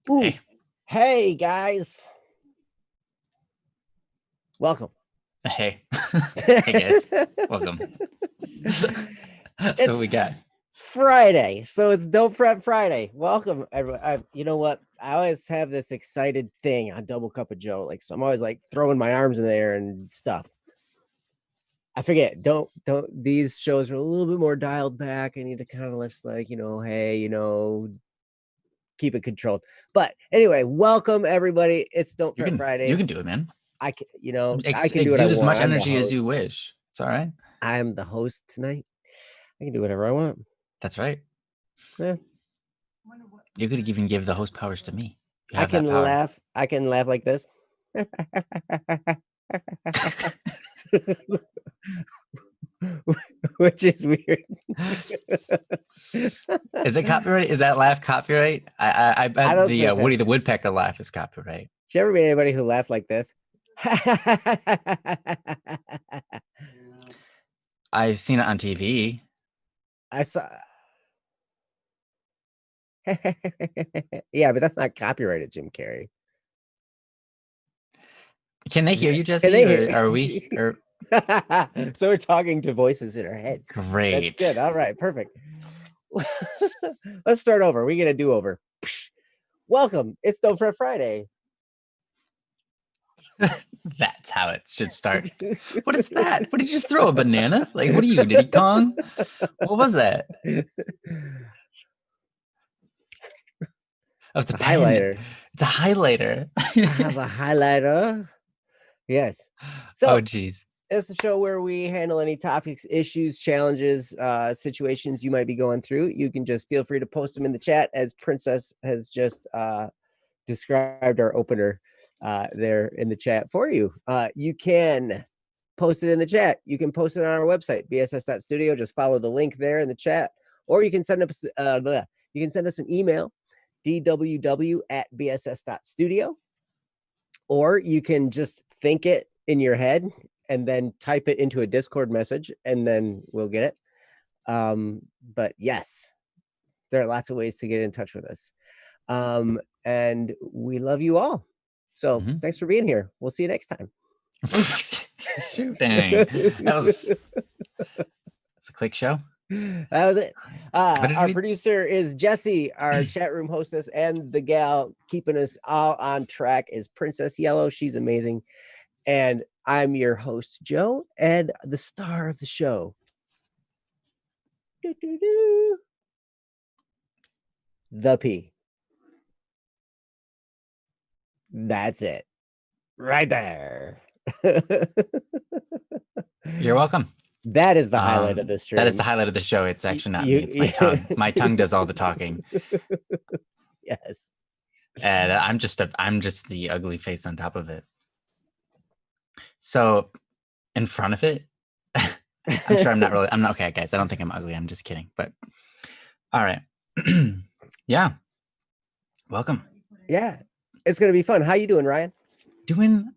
Ooh, Hey. hey guys, welcome. Hey. Hey guys. Welcome. So what It's we got? Friday, so it's Don't Fret Friday. Welcome, everyone. You know what? I always have this excited thing on Double Cup of Joe. So I'm always like throwing my arms in the air and stuff. I forget. Don't. These shows are a little bit more dialed back. I need to kind of let's hey, keep it controlled. But anyway, welcome everybody. It's Don't Fret Friday. You can do it, man. I can do what I Exude as want. much energy as you wish. It's all right. I am the host tonight. I can do whatever I want. That's right. Yeah. You could even give the host powers to me. You I have that can power. laugh. I can laugh like this. Which is weird. Is it copyright? Is that laugh copyright? I bet the Woody the Woodpecker laugh is copyright. Did you ever meet anybody who laughed like this? I've seen it on TV. I saw. Yeah, but that's not copyrighted, Jim Carrey. Can they hear you, Jesse? Or are we? So we're talking to voices in our heads. Great. That's good. All right, perfect. Let's start over. We get a do-over. Welcome. It's Don't Fret Friday. That's how it should start. What is that? What did you just throw? A banana? Like, what are you, Diddy Kong? What was that? Oh, it's a highlighter. It's a highlighter. I have a highlighter. Yes. So, oh, geez. It's the show where we handle any topics, issues, challenges, situations you might be going through. You can just feel free to post them in the chat, as Princess has just described our opener there in the chat for you. You can post it in the chat. You can post it on our website, bss.studio. Just follow the link there in the chat, or you can send us an email, dww@bss.studio, or you can just think it in your head and then type it into a Discord message, and then we'll get it. But yes, there are lots of ways to get in touch with us. And we love you all. So thanks for being here. We'll see you next time. Dang. That's a quick show. That was it. Our producer is Jesse. Our chat room hostess and the gal keeping us all on track is Princess Yellow. She's amazing. And I'm your host, Joe, and the star of the show. The P. That's it. Right there. You're welcome. That is the highlight of this stream. That is the highlight of the show. It's actually not me. It's my tongue. My tongue does all the talking. Yes. And I'm just the ugly face on top of it. So in front of it, I'm sure I'm not okay, guys. I don't think I'm ugly. I'm just kidding. But all right. Yeah. Welcome. Yeah. It's going to be fun. How you doing, Ryan? Doing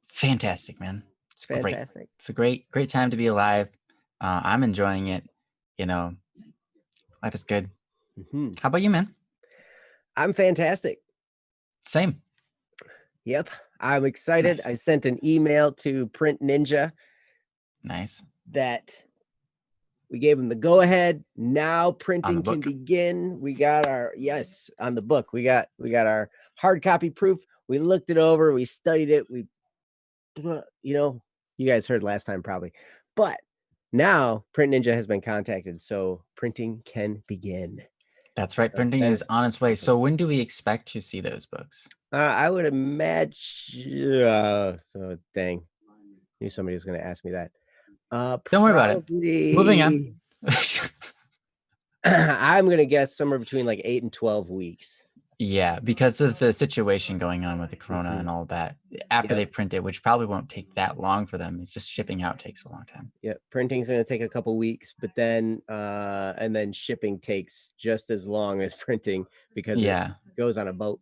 fantastic, man. It's fantastic. Great. It's a great time to be alive. I'm enjoying it. You know, life is good. Mm-hmm. How about you, man? I'm fantastic. Same. Yep. I'm excited. Nice. I sent an email to Print Ninja. Nice. That we gave them the go ahead. Now printing can begin. We got our on the book. We got our hard copy proof. We looked it over. We studied it. You guys heard last time probably, but now Print Ninja has been contacted, so printing can begin. That's right. Printing is on its way. Awesome. So when do we expect to see those books? I would imagine. So dang, knew somebody was going to ask me that. Don't worry about it. Moving on. I'm going to guess somewhere between like 8 and 12 weeks. Yeah, because of the situation going on with the corona and all that. After they print it, which probably won't take that long for them. It's just shipping out takes a long time. Yeah, printing's going to take a couple weeks, but then and then shipping takes just as long as printing because it goes on a boat.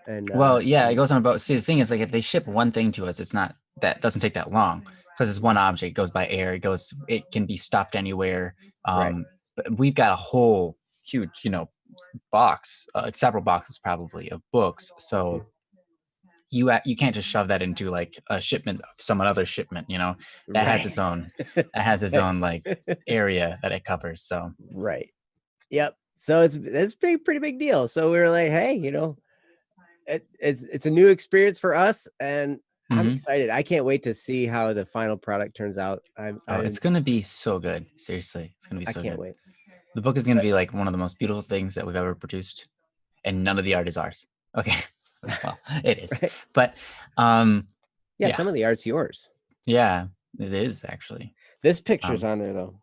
And it goes on a boat. See, the thing is, like, if they ship one thing to us, that doesn't take that long because it's one object. It goes by air. It can be stuffed anywhere. But we've got a whole huge, box, several boxes probably of books. So you can't just shove that into like a shipment of some other shipment, you know, that has its own like area that it covers. So Right. Yep. So it's a pretty big deal. So we were like, hey, you know, it's a new experience for us, and I'm excited. I can't wait to see how the final product turns out. It's gonna be so good. Seriously, it's gonna be so I can't good. wait. The book is gonna be like one of the most beautiful things that we've ever produced, and none of the art is ours. Okay, well, it is, Right. but yeah, some of the art's yours. Yeah, it is actually. This picture's on there though.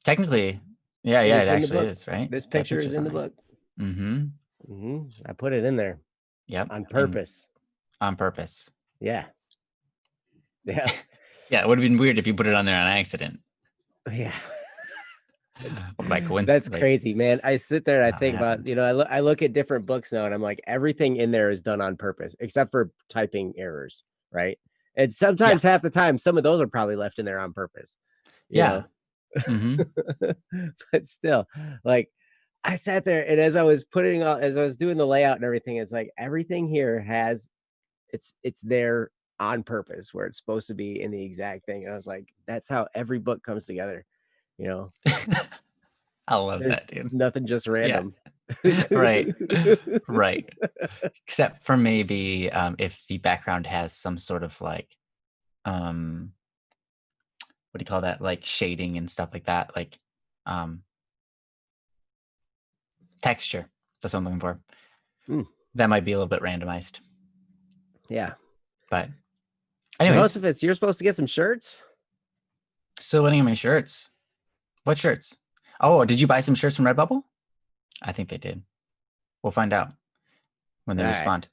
Technically, yeah, it actually is, right? This picture is in the book. I put it in there. Yep. On purpose. On purpose. Yeah. Yeah, it would have been weird if you put it on there on accident. Yeah. By coincidence. That's crazy, man. I sit there and I think about, you know, I look at different books now and I'm like, everything in there is done on purpose, except for typing errors, right? And sometimes half the time, some of those are probably left in there on purpose. You know? But still, like, I sat there and as I was doing the layout and everything, it's like everything here has it's there on purpose where it's supposed to be in the exact thing. And I was like, that's how every book comes together, you know. I love There's that, dude. Nothing just random. Right. Except for maybe if the background has some sort of like what do you call that, like shading and stuff like that, like texture. That's what I'm looking for. That might be a little bit randomized. Yeah. But anyways, Josephus, you're supposed to get some shirts. Still waiting on my shirts. What shirts? Oh, did you buy some shirts from Redbubble? I think they did. We'll find out when they respond.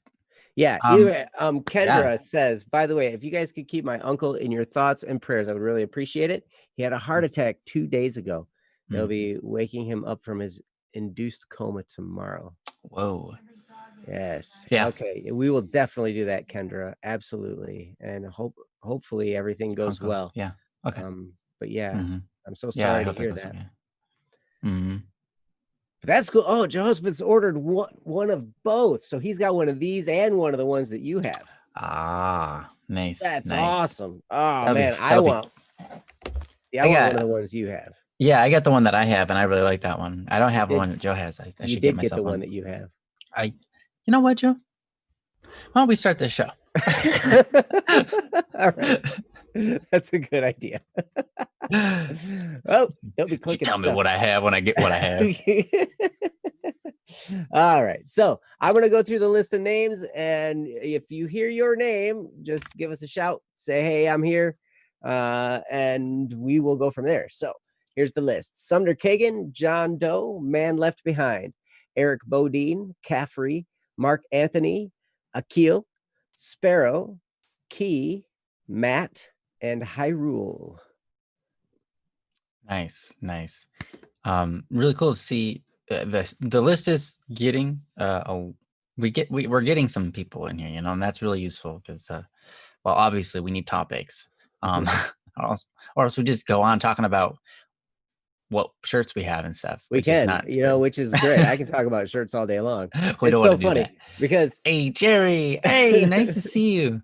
Yeah. Kendra says, by the way, if you guys could keep my uncle in your thoughts and prayers, I would really appreciate it. He had a heart attack 2 days ago. They'll be waking him up from his induced coma tomorrow. Whoa. Yes. Yeah. Okay. We will definitely do that, Kendra. Absolutely. And hopefully everything goes well. Yeah. Okay. But yeah, I'm so sorry to hear that. Okay. But that's cool. Oh, Joseph's ordered one of both. So he's got one of these and one of the ones that you have. Ah, nice. That's awesome. Oh, man. I want one of the ones you have. Yeah, I got the one that I have, and I really like that one. I don't have one that Joe has. I should get myself the one that you have. You know what, Joe? Why don't we start this show? All right. That's a good idea. Oh, don't be clicking. Tell me what I have when I get what I have. All right. So I'm going to go through the list of names. And if you hear your name, just give us a shout. Say, hey, I'm here. And we will go from there. So here's the list. Sumner Kagan, John Doe, Man Left Behind, Eric Bodine, Caffrey, Mark Anthony, Akil, Sparrow, Key, Matt, and Hyrule. Nice. Really cool to see. The list is getting we're getting some people in here, you know, and that's really useful because well, obviously we need topics, or else we just go on talking about what shirts we have and stuff. We can, which is great. I can talk about shirts all day long. It's so funny because hey, Jerry, hey, nice to see you.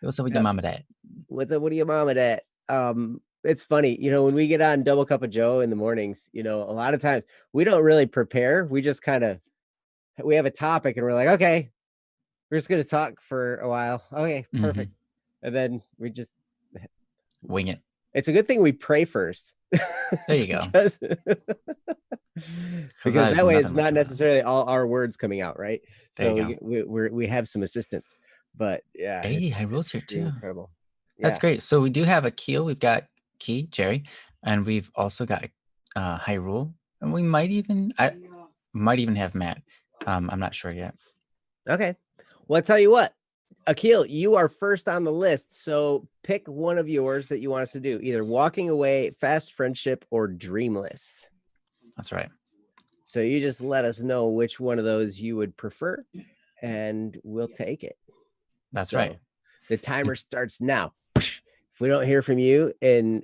What's up with your mom and dad? What's up with your mom and dad? It's funny, when we get on Double Cup of Joe in the mornings, a lot of times we don't really prepare. We just we have a topic and we're like, okay, we're just going to talk for a while. Okay, perfect. And then we just wing it. It's a good thing we pray first. There you go. because that way it's not necessarily all our words coming out, right? So we have some assistance. But yeah, hey, Hyrule's here too. Incredible. That's great. So we do have Akil. We've got Key, Jerry, and we've also got Hyrule, and we might even have Matt. I'm not sure yet. Okay. Well, I'll tell you what, Akil, you are first on the list. So pick one of yours that you want us to do, either Walking Away, Fast Friendship, or Dreamless. That's right. So you just let us know which one of those you would prefer, and we'll take it. That's right. The timer starts now. If we don't hear from you in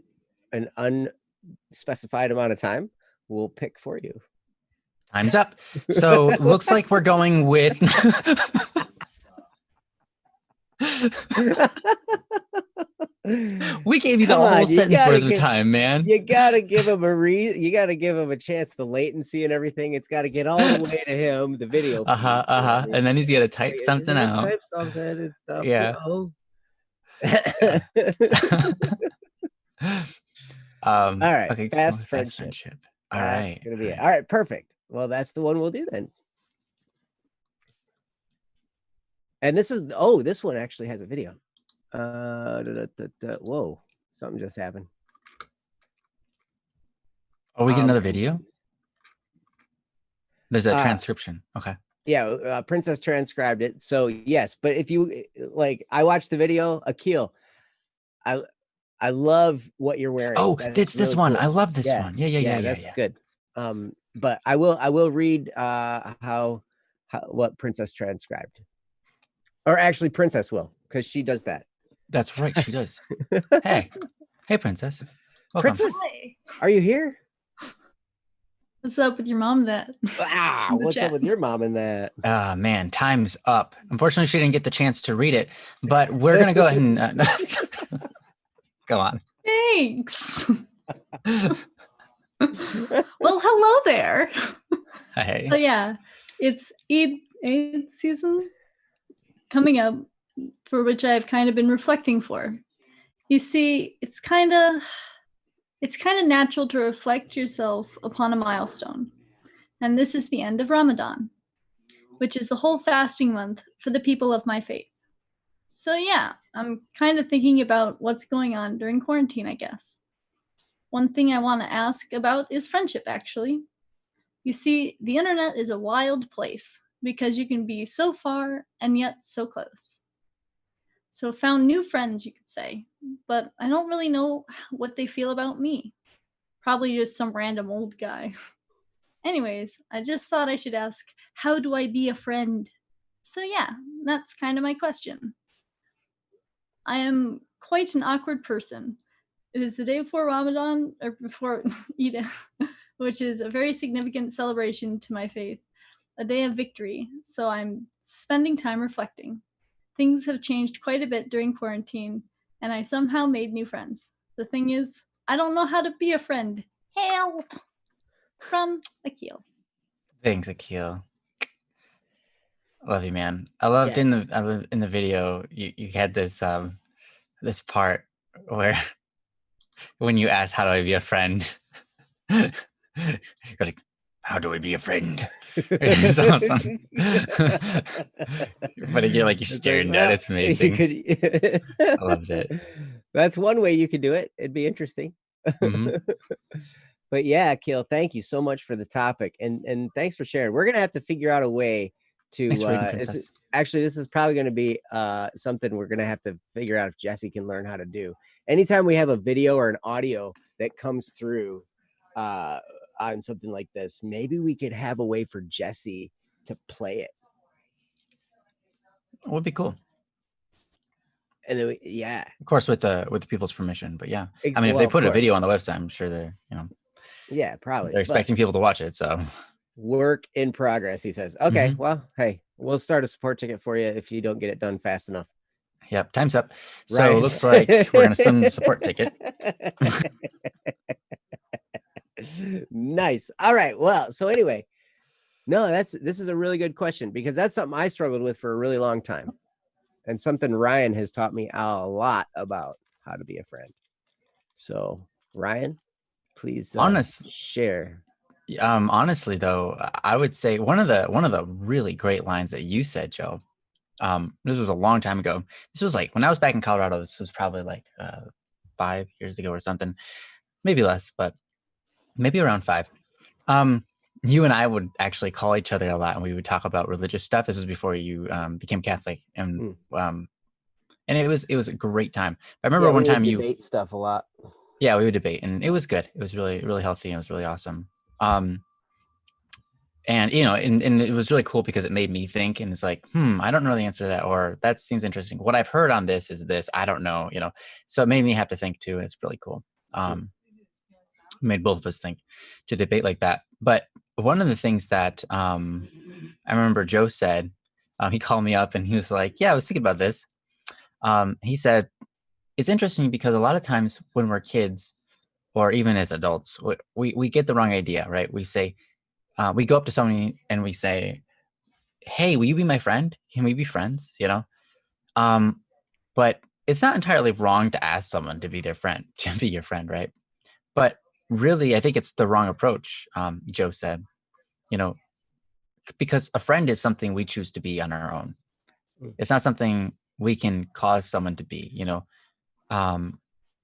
an unspecified amount of time, we'll pick for you. Time's up. So looks like we're going with. We gave you the Come whole on, sentence worth of time, man. You gotta give him you gotta give him a chance. The latency and everything. It's got to get all the way to him. The video. feed, And then he's got to type he's something gotta out. Type something and stuff. Yeah. All right. Okay. Fast friendship. All That's right. gonna be it. All right. Perfect. Well, that's the one we'll do then. And this one actually has a video. Whoa, something just happened. Oh, we get another video? There's a transcription. Okay. Yeah, Princess transcribed it. So yes, but if you I watched the video, Akil, I love what you're wearing. Oh, that's this one. Cool. I love this one. Yeah. That's good. But I will read what Princess transcribed. Or actually Princess will, because she does that. That's right, she does. Hey, Princess. Welcome. Princess, are you here? What's up with your mom and that? What's up with your mom and that? Man, time's up. Unfortunately, she didn't get the chance to read it, but we're going to go ahead and go on. Thanks. Well, hello there. Hey. So yeah, it's Eid season coming up, for which I've kind of been reflecting for. You see, it's kind of natural to reflect yourself upon a milestone. And this is the end of Ramadan, which is the whole fasting month for the people of my faith. So yeah, I'm kind of thinking about what's going on during quarantine, I guess. One thing I want to ask about is friendship, actually. You see, the internet is a wild place because you can be so far and yet so close. So found new friends, you could say, but I don't really know what they feel about me. Probably just some random old guy. Anyways, I just thought I should ask, how do I be a friend? So yeah, that's kind of my question. I am quite an awkward person. It is the day before Ramadan, or before Eid, which is a very significant celebration to my faith, a day of victory, so I'm spending time reflecting. Things have changed quite a bit during quarantine, and I somehow made new friends. The thing is, I don't know how to be a friend. Help! From Akil. Thanks, Akil. Love you, man. I loved in the video you had this this part where when you asked how do I be a friend, you're like, how do I be a friend? It's awesome. But you're staring at it. It's amazing. I loved it. That's one way you could do it. It'd be interesting. Mm-hmm. But yeah, Akil, thank you so much for the topic, and thanks for sharing. We're gonna have to figure out a way to actually this is probably going to be something we're going to have to figure out if Jesse can learn how to do. Anytime we have a video or an audio that comes through on something like this, maybe we could have a way for Jesse to play it. It would be cool. And then of course with the people's permission, but yeah, I mean, if they put a video on the website, I'm sure they're yeah, probably they're expecting people to watch it. So work in progress, he says. Okay, well, hey, we'll start a support ticket for you if you don't get it done fast enough. Yep, time's up. So it looks like we're going to send a support ticket. Nice. All right. Well, so anyway, no, this is a really good question, because that's something I struggled with for a really long time, and something Ryan has taught me a lot about how to be a friend. So Ryan, please share. Honestly, though, I would say one of the really great lines that you said, Joe. This was a long time ago. This was like when I was back in Colorado. This was probably like 5 years ago or something, maybe less, but maybe around 5. You and I would actually call each other a lot, and we would talk about religious stuff. This was before you became Catholic, and it was a great time. I remember one time you debate stuff a lot. Yeah, we would debate, and it was good. It was really, really healthy, and it was really awesome. And and it was really cool because it made me think, and it's like, I don't know the answer to that, or that seems interesting. What I've heard on this is this, I don't know, so it made me have to think too. It's really cool. Made both of us think to debate like that. But one of the things that I remember Joe said, he called me up and he was like, yeah, I was thinking about this. He said, it's interesting because a lot of times when we're kids or even as adults, we get the wrong idea, right? We say, we go up to somebody and we say, hey, will you be my friend? Can we be friends? You know? But it's not entirely wrong to ask someone to be their friend, to be your friend, right? But really, I think it's the wrong approach, Joe said, you know, because a friend is something we choose to be on our own. It's not something we can cause someone to be, you know.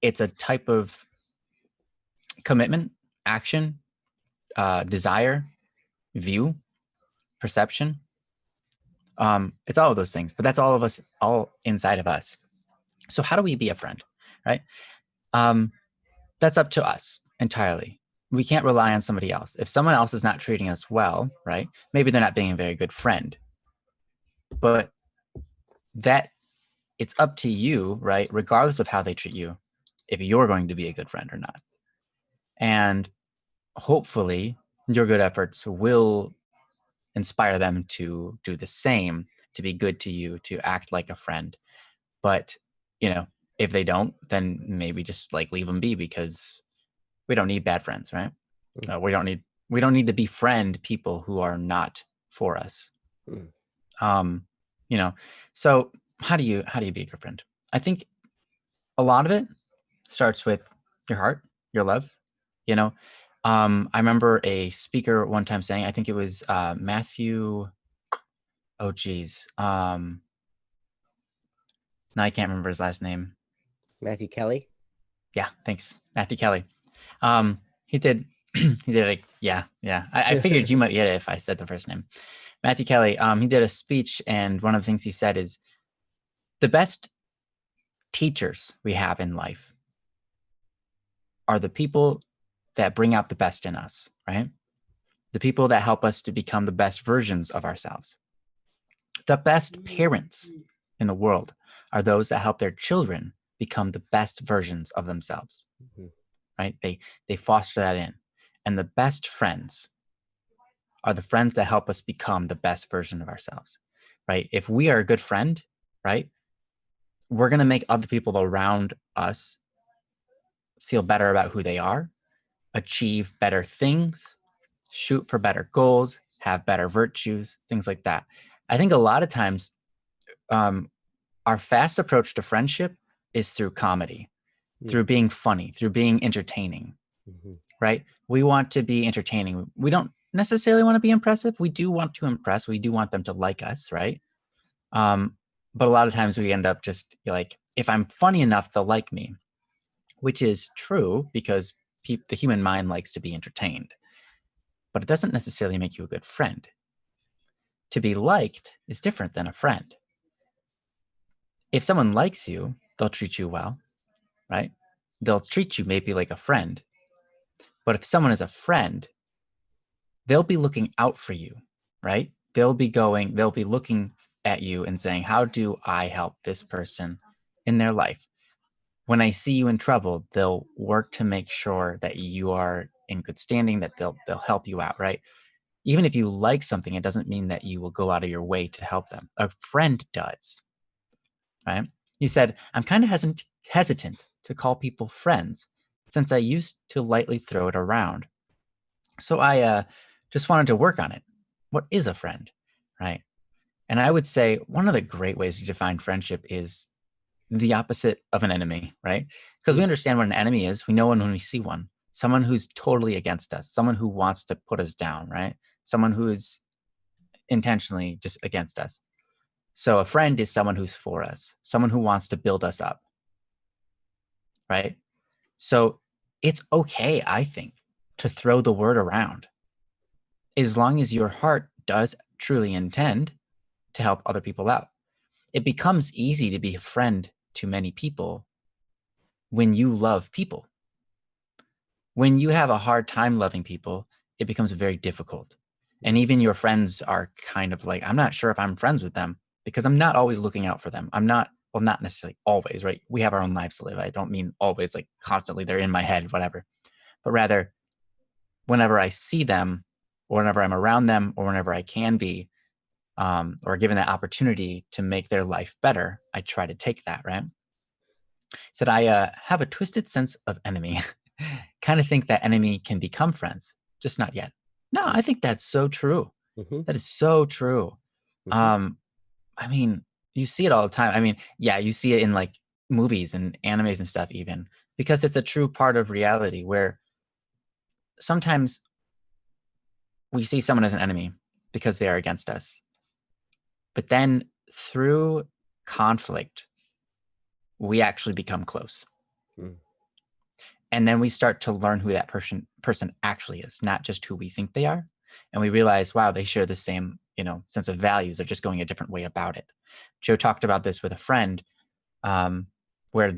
It's a type of commitment, action, desire, view, perception. It's all of those things, but that's all of us, all inside of us. So how do we be a friend, right? That's up to us entirely. We can't rely on somebody else. If someone else is not treating us well, right? Maybe they're not being a very good friend, but that it's up to you, right? Regardless of how they treat you, if you're going to be a good friend or not. And hopefully your good efforts will inspire them to do the same, to be good to you, to act like a friend. But, you know, if they don't, then maybe just like leave them be, because we don't need bad friends, right? We don't need to befriend people who are not for us. You know, so how do you be a good friend? I think a lot of it starts with your heart, your love. You know, I remember a speaker one time saying, I think it was Matthew. Oh geez, now I can't remember his last name. Matthew Kelly. Yeah, thanks, Matthew Kelly. He did. He did like yeah. I figured you might get it if I said the first name. Matthew Kelly. He did a speech, and one of the things he said is, the best teachers we have in life are the people that bring out the best in us, right? The people that help us to become the best versions of ourselves. The best parents in the world are those that help their children become the best versions of themselves, right? They foster that in. And the best friends are the friends that help us become the best version of ourselves, right? If we are a good friend, right, we're going to make other people around us feel better about who they are, achieve better things, shoot for better goals, have better virtues, things like that. I think a lot of times our fast approach to friendship is through comedy, through being funny, through being entertaining, right? We want to be entertaining. We don't necessarily want to be impressive. We do want to impress. We do want them to like us, right? But a lot of times we end up just like, if I'm funny enough, they'll like me, which is true because the human mind likes to be entertained, but it doesn't necessarily make you a good friend. To be liked is different than a friend. If someone likes you, they'll treat you well, right? They'll treat you maybe like a friend. But if someone is a friend, they'll be looking out for you, right? They'll be looking at you and saying, how do I help this person in their life? When I see you in trouble, they'll work to make sure that you are in good standing, that they'll help you out, right? Even if you like something, it doesn't mean that you will go out of your way to help them. A friend does, right? He said, I'm kind of hesitant to call people friends since I used to lightly throw it around. So I just wanted to work on it. What is a friend, right? And I would say one of the great ways to define friendship is the opposite of an enemy, right? Because we understand what an enemy is. We know when we see one. Someone who's totally against us, someone who wants to put us down, right? Someone who is intentionally just against us. So a friend is someone who's for us, someone who wants to build us up, right? So it's okay, I think, to throw the word around, as long as your heart does truly intend to help other people out. It becomes easy to be a friend to many people when you love people. When you have a hard time loving people, it becomes very difficult. And even your friends are kind of like, I'm not sure if I'm friends with them because I'm not always looking out for them. I'm not, well, not necessarily always, right? We have our own lives to live. I don't mean always, like constantly they're in my head, whatever, but rather whenever I see them or whenever I'm around them, or whenever I can be, or given that opportunity to make their life better, I try to take that, right? Said I have a twisted sense of enemy. Kind of think that enemy can become friends, just not yet. No, I think that's so true. Mm-hmm. That is so true. Mm-hmm. I mean, you see it all the time. I mean, yeah, you see it in like movies and animes and stuff, even because it's a true part of reality where sometimes we see someone as an enemy because they are against us. But then through conflict, we actually become close. Mm. And then we start to learn who that person actually is, not just who we think they are. And we realize, wow, they share the same, sense of values. They're just going a different way about it. Joe talked about this with a friend, where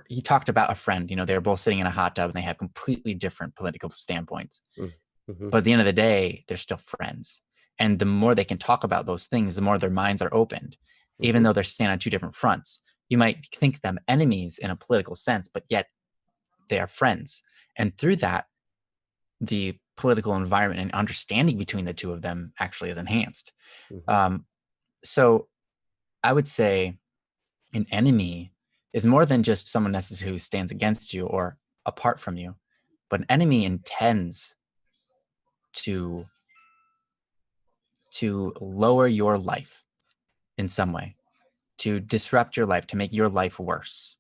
he talked about a friend, they were both sitting in a hot tub and they have completely different political standpoints. Mm-hmm. But at the end of the day, they're still friends. And the more they can talk about those things, the more their minds are opened, even though they're standing on two different fronts. You might think them enemies in a political sense, but yet they are friends. And through that, the political environment and understanding between the two of them actually is enhanced. Mm-hmm. So I would say an enemy is more than just someone necessarily who stands against you or apart from you, but an enemy intends to lower your life in some way, to disrupt your life, to make your life worse,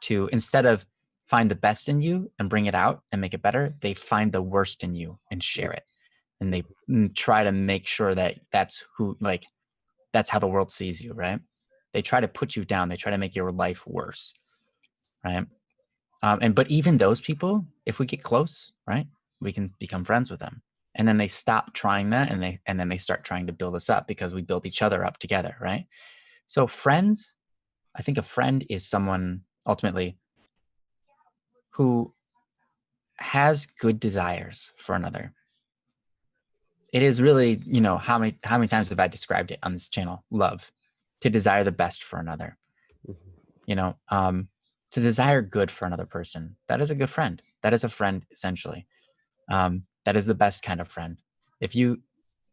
to, instead of find the best in you and bring it out and make it better, they find the worst in you and share it. And they try to make sure that that's how the world sees you, right? They try to put you down. They try to make your life worse, right? But even those people, if we get close, right, we can become friends with them. And then they stop trying that, and then they start trying to build us up because we build each other up together, right? So friends, I think a friend is someone ultimately who has good desires for another. It is really, how many times have I described it on this channel? Love, to desire the best for another. To desire good for another person. That is a good friend. That is a friend, essentially. That is the best kind of friend.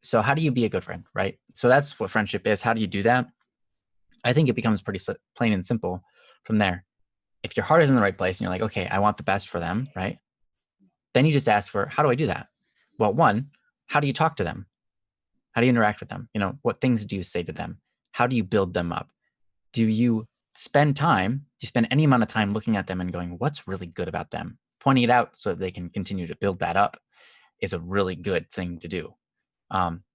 So how do you be a good friend, right? So that's what friendship is. How do you do that? I think it becomes pretty plain and simple from there. If your heart is in the right place and you're like, okay, I want the best for them, right? Then you just ask for, how do I do that? Well, one, how do you talk to them? How do you interact with them? What things do you say to them? How do you build them up? Do you spend any amount of time looking at them and going, what's really good about them? Pointing it out so that they can continue to build that up is a really good thing to do.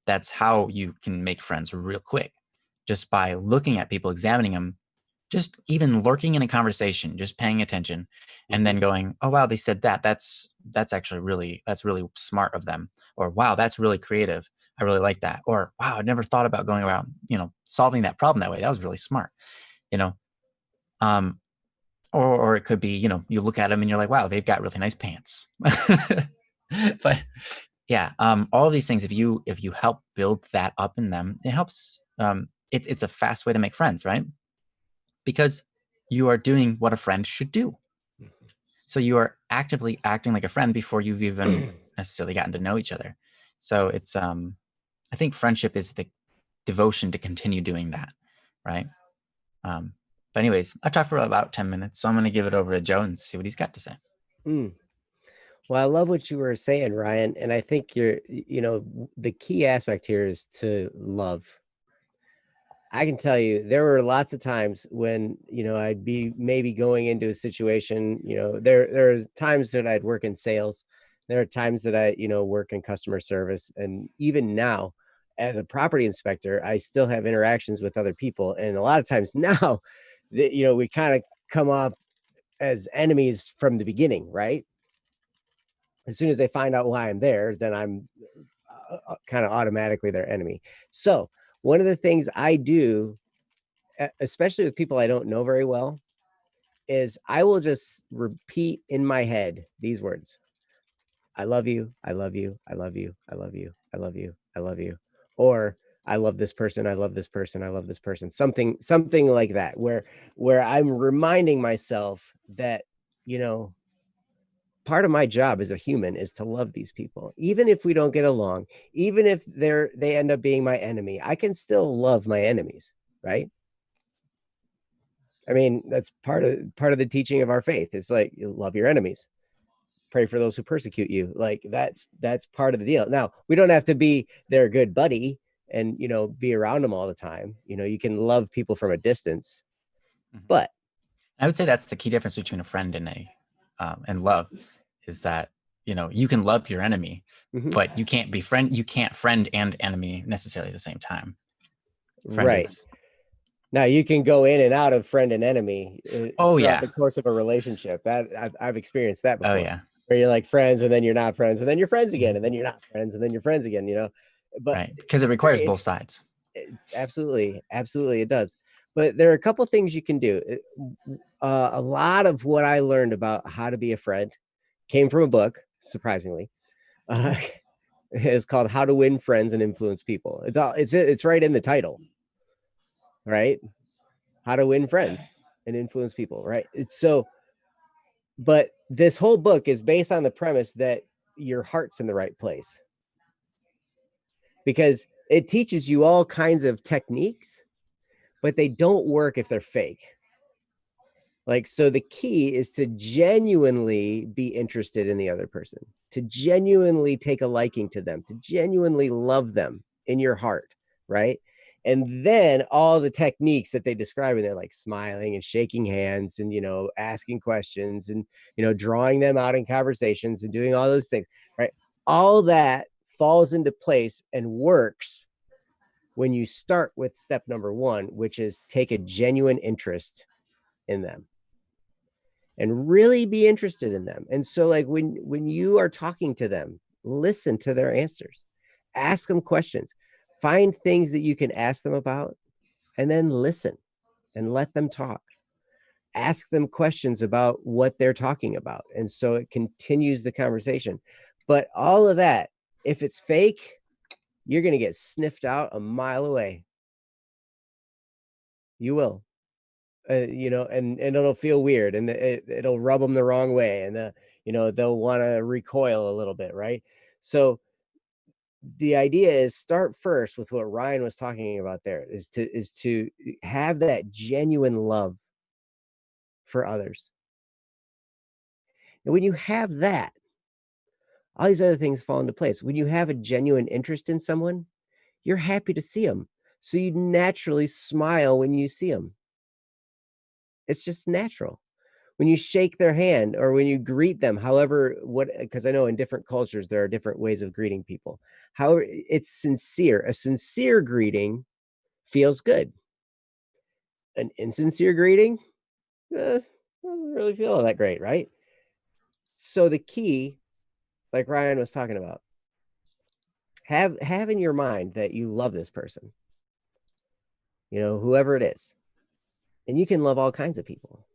That's how you can make friends real quick, just by looking at people, examining them, just even lurking in a conversation, just paying attention, and then going, oh, wow, they said that. That's really smart of them. Or, wow, that's really creative. I really like that. Or, wow, I never thought about going around, solving that problem that way. That was really smart, or it could be, you look at them and you're like, wow, they've got really nice pants. But yeah, all of these things, if you help build that up in them, it helps. It's a fast way to make friends, right? Because you are doing what a friend should do. So you are actively acting like a friend before you've even necessarily gotten to know each other. So it's, I think friendship is the devotion to continue doing that, right? But anyways, I talked for about 10 minutes, so I'm going to give it over to Joe and see what he's got to say. Well, I love what you were saying, Ryan. And I think the key aspect here is to love. I can tell you there were lots of times when, I'd be maybe going into a situation, there's times that I'd work in sales. There are times that I, work in customer service. And even now, as a property inspector, I still have interactions with other people. And a lot of times now that, we kind of come off as enemies from the beginning, right? As soon as they find out why I'm there, then I'm kind of automatically their enemy. So one of the things I do, especially with people I don't know very well, is I will just repeat in my head these words. I love you. I love you. I love you. I love you. I love you. I love you. Or I love this person. I love this person. I love this person. Something like that, where I'm reminding myself that, part of my job as a human is to love these people. Even if we don't get along, even if they end up being my enemy, I can still love my enemies, right? I mean, that's part of the teaching of our faith. It's like, you love your enemies, pray for those who persecute you. Like that's part of the deal. Now, we don't have to be their good buddy and, you know, be around them all the time. You know, you can love people from a distance, but I would say that's the key difference between a friend and love, is that, you know, you can love your enemy, but you can't friend and enemy necessarily at the same time. Right. Now you can go in and out of friend and enemy throughout the course of a relationship. That I've experienced that before. Oh yeah. Where you're like friends and then you're not friends and then you're friends again and then you're not friends and then you're friends again, you know. But right, because it requires both sides. Absolutely it does. But there are a couple things you can do. A lot of what I learned about how to be a friend came from a book, surprisingly. It's called How to Win Friends and Influence People. It's right in the title, right? How to Win Friends and Influence People, right? But this whole book is based on the premise that your heart's in the right place, because it teaches you all kinds of techniques, but they don't work if they're fake. Like, so the key is to genuinely be interested in the other person, to genuinely take a liking to them, to genuinely love them in your heart, right? And then all the techniques that they describe in there, like smiling and shaking hands and, you know, asking questions and, you know, drawing them out in conversations and doing all those things, right? All that falls into place and works when you start with step number one, which is take a genuine interest in them and really be interested in them. And so like when you are talking to them, listen to their answers, ask them questions, find things that you can ask them about, and then listen and let them talk. Ask them questions about what they're talking about. And so it continues the conversation. But all of that, if it's fake, you're going to get sniffed out a mile away. You will. You know, and it'll feel weird and it'll rub them the wrong way. And, you know, they'll want to recoil a little bit. Right. So the idea is start first with what Ryan was talking about there, is to have that genuine love for others. And when you have that, all these other things fall into place. When you have a genuine interest in someone, you're happy to see them. So you naturally smile when you see them. It's just natural. When you shake their hand or when you greet them, however, because I know in different cultures, there are different ways of greeting people. However, it's sincere. A sincere greeting feels good. An insincere greeting doesn't really feel that great, right? So the key, like Ryan was talking about, have in your mind that you love this person, you know, whoever it is, and you can love all kinds of people.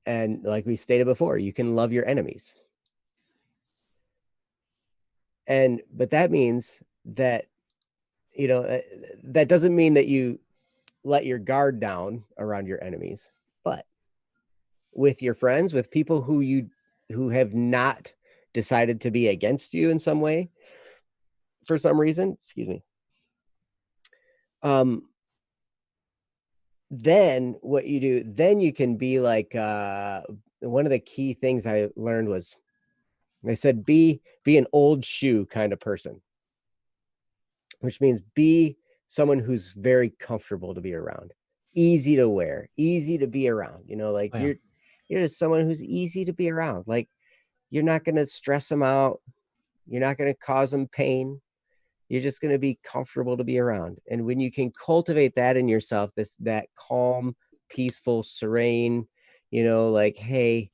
And like we stated before, you can love your enemies. But that means that, you know, that doesn't mean that you let your guard down around your enemies, but with your friends, with people who have not decided to be against you in some way, for some reason, excuse me. Then what you do, then you can be like, one of the key things I learned was, they said, be an old shoe kind of person, which means be someone who's very comfortable to be around, easy to wear, easy to be around, you know, like you're just someone who's easy to be around. Like, you're not going to stress them out. You're not going to cause them pain. You're just going to be comfortable to be around. And when you can cultivate that in yourself, that calm, peaceful, serene, you know, like, hey,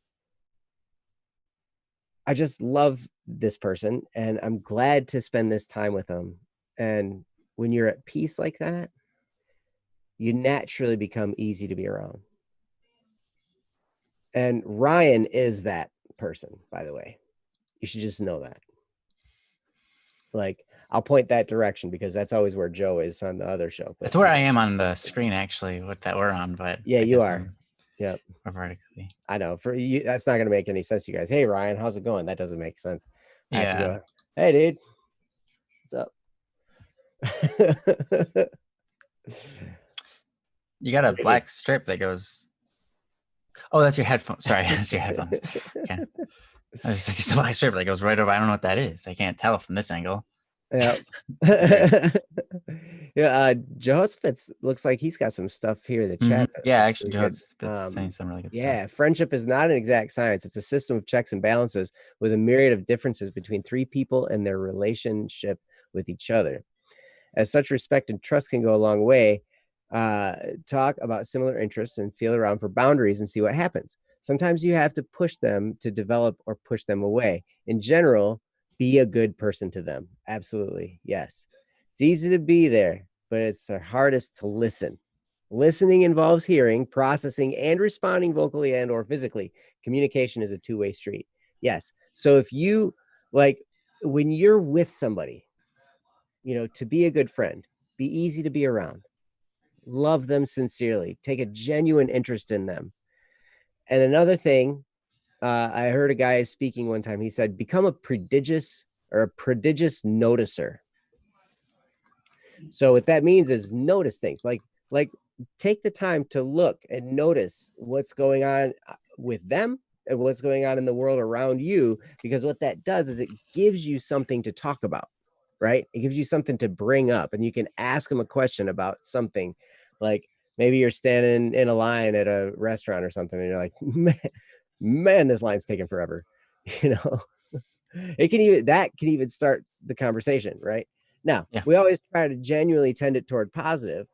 I just love this person and I'm glad to spend this time with them. And when you're at peace like that, you naturally become easy to be around. And Ryan is that person, by the way. You should just know that. Like, I'll point that direction because that's always where Joe is on the other show. That's where I am on the screen, actually, with that we're on. But yeah, you are. Yep. or vertically. I know for you, that's not going to make any sense. You guys, hey Ryan, how's it going? That doesn't make sense. I have to Yeah. go, hey dude, what's up? You got a Great. black strip that goes. Oh, that's your headphones. Sorry, that's your headphones. Okay. I was just like, a black strip that goes right over. I don't know what that is. I can't tell from this angle. Yeah. Yeah. Jehoshaphat looks like he's got some stuff here in the chat. Yeah, that's actually, really Joe's good. saying some really good Yeah, stuff. friendship is not an exact science. It's a system of checks and balances with a myriad of differences between three people and their relationship with each other. As such, respect and trust can go a long way. Talk about similar interests and feel around for boundaries and see what happens. Sometimes you have to push them to develop or push them away. In general, be a good person to them. Absolutely. Yes. It's easy to be there, but it's the hardest to listen. Listening involves hearing, processing, and responding vocally and or physically. Communication is a two-way street. Yes. So if you like when you're with somebody, to be a good friend, be easy to be around, love them sincerely, take a genuine interest in them. And another thing, I heard a guy speaking one time. He said, become a prodigious noticer. So what that means is notice things like take the time to look and notice what's going on with them and what's going on in the world around you, because what that does is it gives you something to talk about, right? It gives you something to bring up, and you can ask them a question about something. Like maybe you're standing in a line at a restaurant or something and you're like, man, this line's taking forever. It can even start the conversation, right? Now, Yeah. we always try to genuinely tend it toward positive,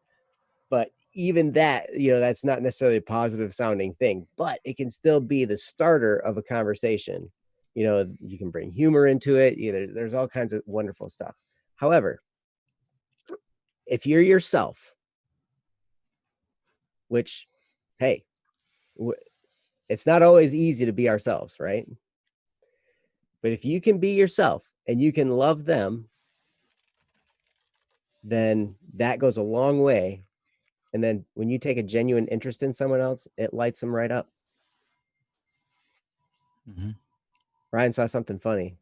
but even that, that's not necessarily a positive sounding thing, but it can still be the starter of a conversation. You can bring humor into it. There's all kinds of wonderful stuff. However, if you're yourself, which, hey, it's not always easy to be ourselves, right? But if you can be yourself and you can love them, then that goes a long way. And then when you take a genuine interest in someone else, it lights them right up. Mm-hmm. Ryan saw something funny.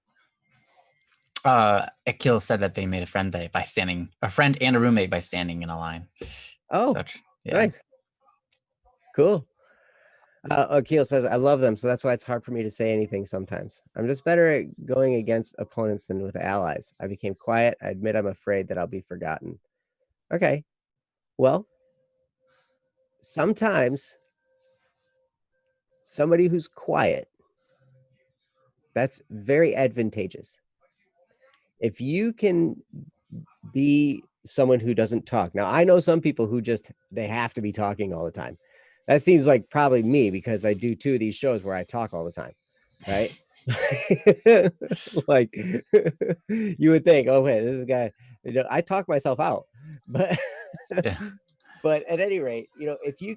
Akil said that they made a friend a friend and a roommate by standing in a line. Oh, yeah. Nice. Cool. Akil says, I love them, so that's why it's hard for me to say anything sometimes. I'm just better at going against opponents than with allies. I became quiet. I admit I'm afraid that I'll be forgotten. Okay. Well, sometimes somebody who's quiet, that's very advantageous. If you can be someone who doesn't talk. Now, I know some people who they have to be talking all the time. That seems like probably me, because I do 2 of these shows where I talk all the time, right? Like you would think, oh wait, this is a guy, I talk myself out, but Yeah. But at any rate, if you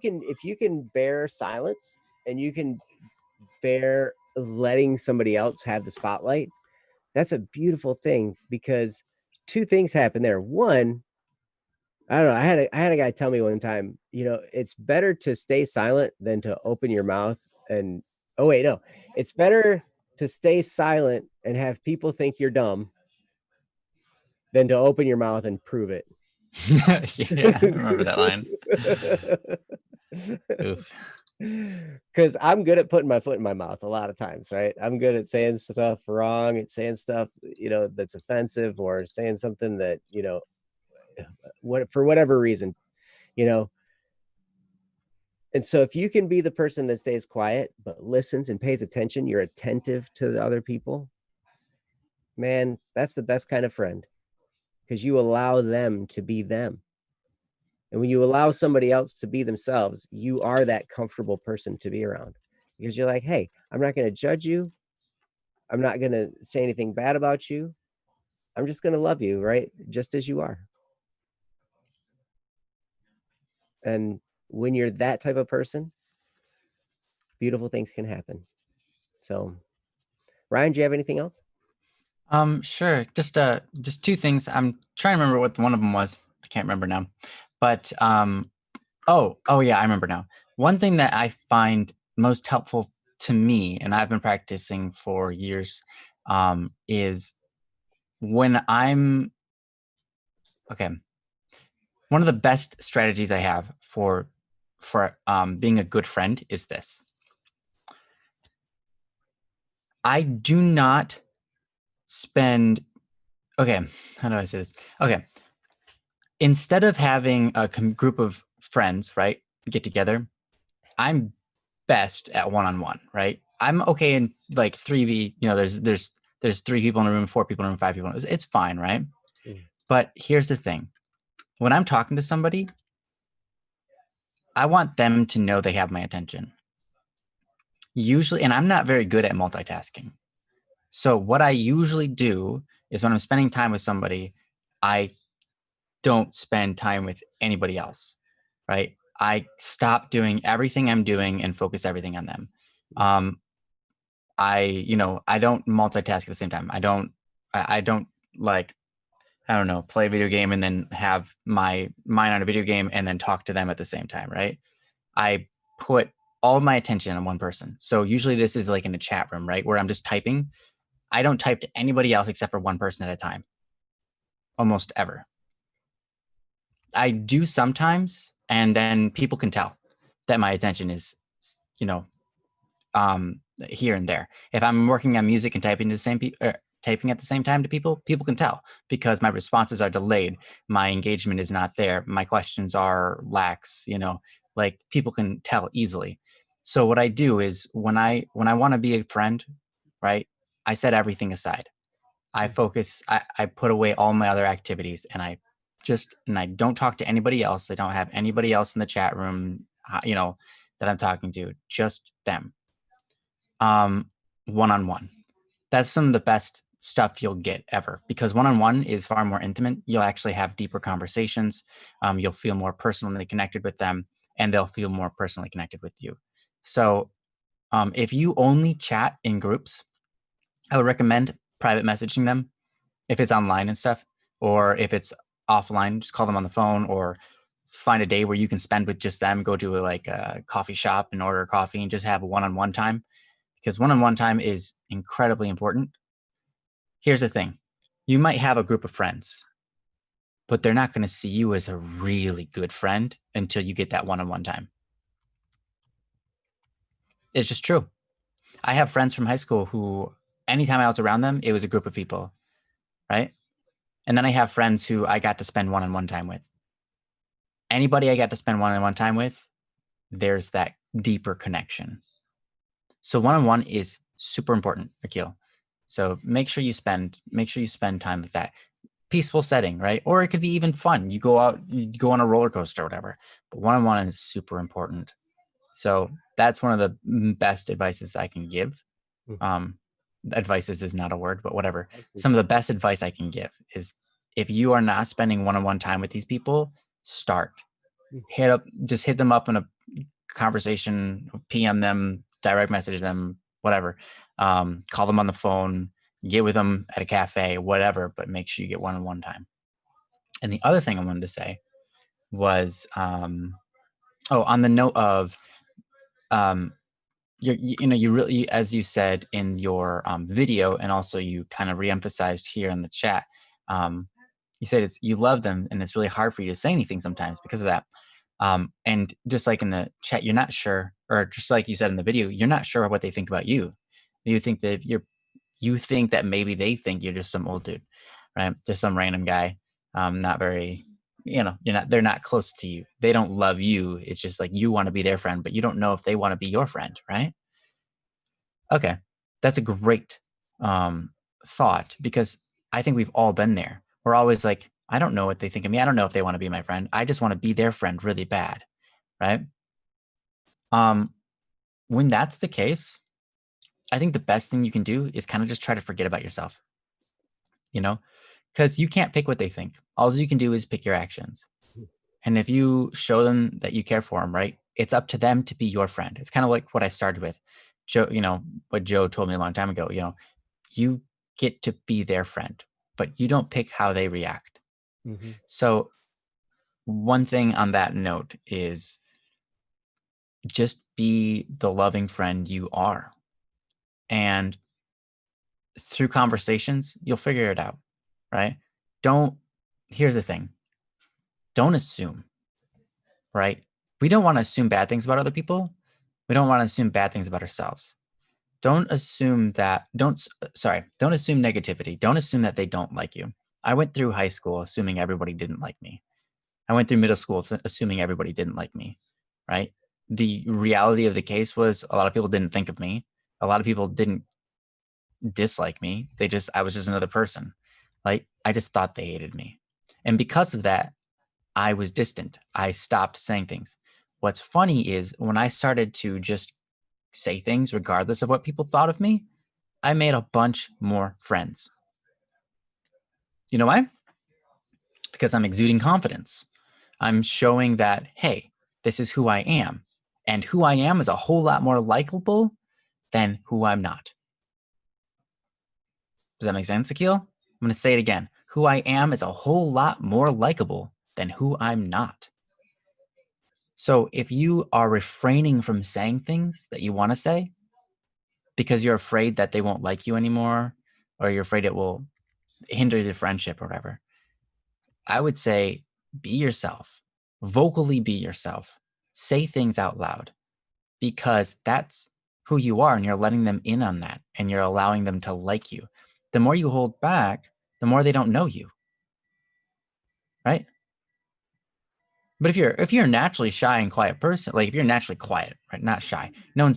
can bear silence and you can bear letting somebody else have the spotlight, that's a beautiful thing, because 2 things happen there. One, I don't know. I had a guy tell me one time, it's better to stay silent than to open your mouth and, oh wait, no, it's better to stay silent and have people think you're dumb than to open your mouth and prove it. Yeah, I remember that line. Oof. Because I'm good at putting my foot in my mouth a lot of times, right? I'm good at saying stuff wrong, at saying stuff, that's offensive, or saying something that, for whatever reason, And so if you can be the person that stays quiet, but listens and pays attention, you're attentive to the other people, man, that's the best kind of friend, because you allow them to be them. And when you allow somebody else to be themselves, you are that comfortable person to be around, because you're like, hey, I'm not going to judge you. I'm not going to say anything bad about you. I'm just going to love you, right? Just as you are. And when you're that type of person, beautiful things can happen. So, Ryan, do you have anything else? Sure. Just 2 things. I'm trying to remember what one of them was. I can't remember now. But Oh yeah, I remember now. One thing that I find most helpful to me, and I've been practicing for years, is when I'm okay. One of the best strategies I have for being a good friend is this. I do not spend. Okay, how do I say this? Okay, instead of having a group of friends, right, get together, I'm best at one-on-one, right? I'm okay in like 3v, there's 3 people in a room, 4 people in a room, 5 people in a room. It's fine, right? Mm. But here's the thing. When I'm talking to somebody, I want them to know they have my attention. Usually, and I'm not very good at multitasking. So what I usually do is when I'm spending time with somebody, I don't spend time with anybody else, right? I stop doing everything I'm doing and focus everything on them. I don't multitask at the same time. I don't like, I don't know, play a video game and then have my mind on a video game and then talk to them at the same time, right? I put all of my attention on one person. So usually this is like in a chat room, right? Where I'm just typing. I don't type to anybody else except for one person at a time. Almost ever. I do sometimes, and then people can tell that my attention is, here and there. If I'm working on music and typing typing at the same time to people can tell because my responses are delayed. My engagement is not there. My questions are lax. Like people can tell easily. So what I do is when I want to be a friend, right? I set everything aside. I focus. I put away all my other activities, and I don't talk to anybody else. I don't have anybody else in the chat room, that I'm talking to. Just them. One-on-one. That's some of the best stuff you'll get ever because one-on-one is far more intimate. You'll actually have deeper conversations. You'll feel more personally connected with them, and they'll feel more personally connected with you. So, if you only chat in groups, I would recommend private messaging them if it's online and stuff, or if it's offline, just call them on the phone or find a day where you can spend with just them, go to a coffee shop and order coffee and just have a one-on-one time because one-on-one time is incredibly important. Here's the thing. You might have a group of friends, but they're not going to see you as a really good friend until you get that one-on-one time. It's just true. I have friends from high school who anytime I was around them, it was a group of people, right? And then I have friends who I got to spend one-on-one time with. Anybody I got to spend one-on-one time with, there's that deeper connection. So one-on-one is super important, Akil. So make sure you spend time with that peaceful setting, right? Or it could be even fun. You go out, you go on a roller coaster or whatever. But one-on-one is super important. So that's one of the best advices I can give. Advices is not a word, but whatever. Some of the best advice I can give is if you are not spending one-on-one time with these people, start. Just hit them up in a conversation, PM them, direct message them, whatever. Call them on the phone, get with them at a cafe, whatever, but make sure you get one-on-one time. And the other thing I wanted to say was, on the note of, you really, as you said in your video, and also you kind of reemphasized here in the chat, you said you love them and it's really hard for you to say anything sometimes because of that. And just like in the chat, you're not sure, or just like you said in the video, you're not sure what they think about you. You think that you think that maybe they think you're just some old dude, right? Just some random guy, not very, they're not close to you. They don't love you. It's just like you want to be their friend, but you don't know if they want to be your friend, right? Okay. That's a great thought because I think we've all been there. We're always like, I don't know what they think of me. I don't know if they want to be my friend. I just want to be their friend really bad, right? When that's the case, I think the best thing you can do is kind of just try to forget about yourself, because you can't pick what they think. All you can do is pick your actions. And if you show them that you care for them, right, it's up to them to be your friend. It's kind of like what I started with. Joe, what Joe told me a long time ago, you get to be their friend, but you don't pick how they react. So one thing on that note is just be the loving friend you are. And through conversations, you'll figure it out, right? Here's the thing. Don't assume, right? We don't want to assume bad things about other people. We don't want to assume bad things about ourselves. Don't assume negativity. Don't assume that they don't like you. I went through high school assuming everybody didn't like me. I went through middle school assuming everybody didn't like me, right? The reality of the case was a lot of people didn't think of me. A lot of people didn't dislike me. I was just another person. Like, I just thought they hated me. And because of that, I was distant. I stopped saying things. What's funny is when I started to just say things regardless of what people thought of me, I made a bunch more friends. You know why? Because I'm exuding confidence. I'm showing that, hey, this is who I am. And who I am is a whole lot more likable than who I'm not. Does that make sense, Akil? I'm going to say it again. Who I am is a whole lot more likable than who I'm not. So if you are refraining from saying things that you want to say because you're afraid that they won't like you anymore, or you're afraid it will hinder the friendship or whatever, I would say be yourself. Vocally be yourself. Say things out loud, because that's who you are, and you're letting them in on that, and you're allowing them to like you. The more you hold back, the more they don't know you, right? But if you're a naturally shy and quiet person, like if you're naturally quiet, right, not shy. No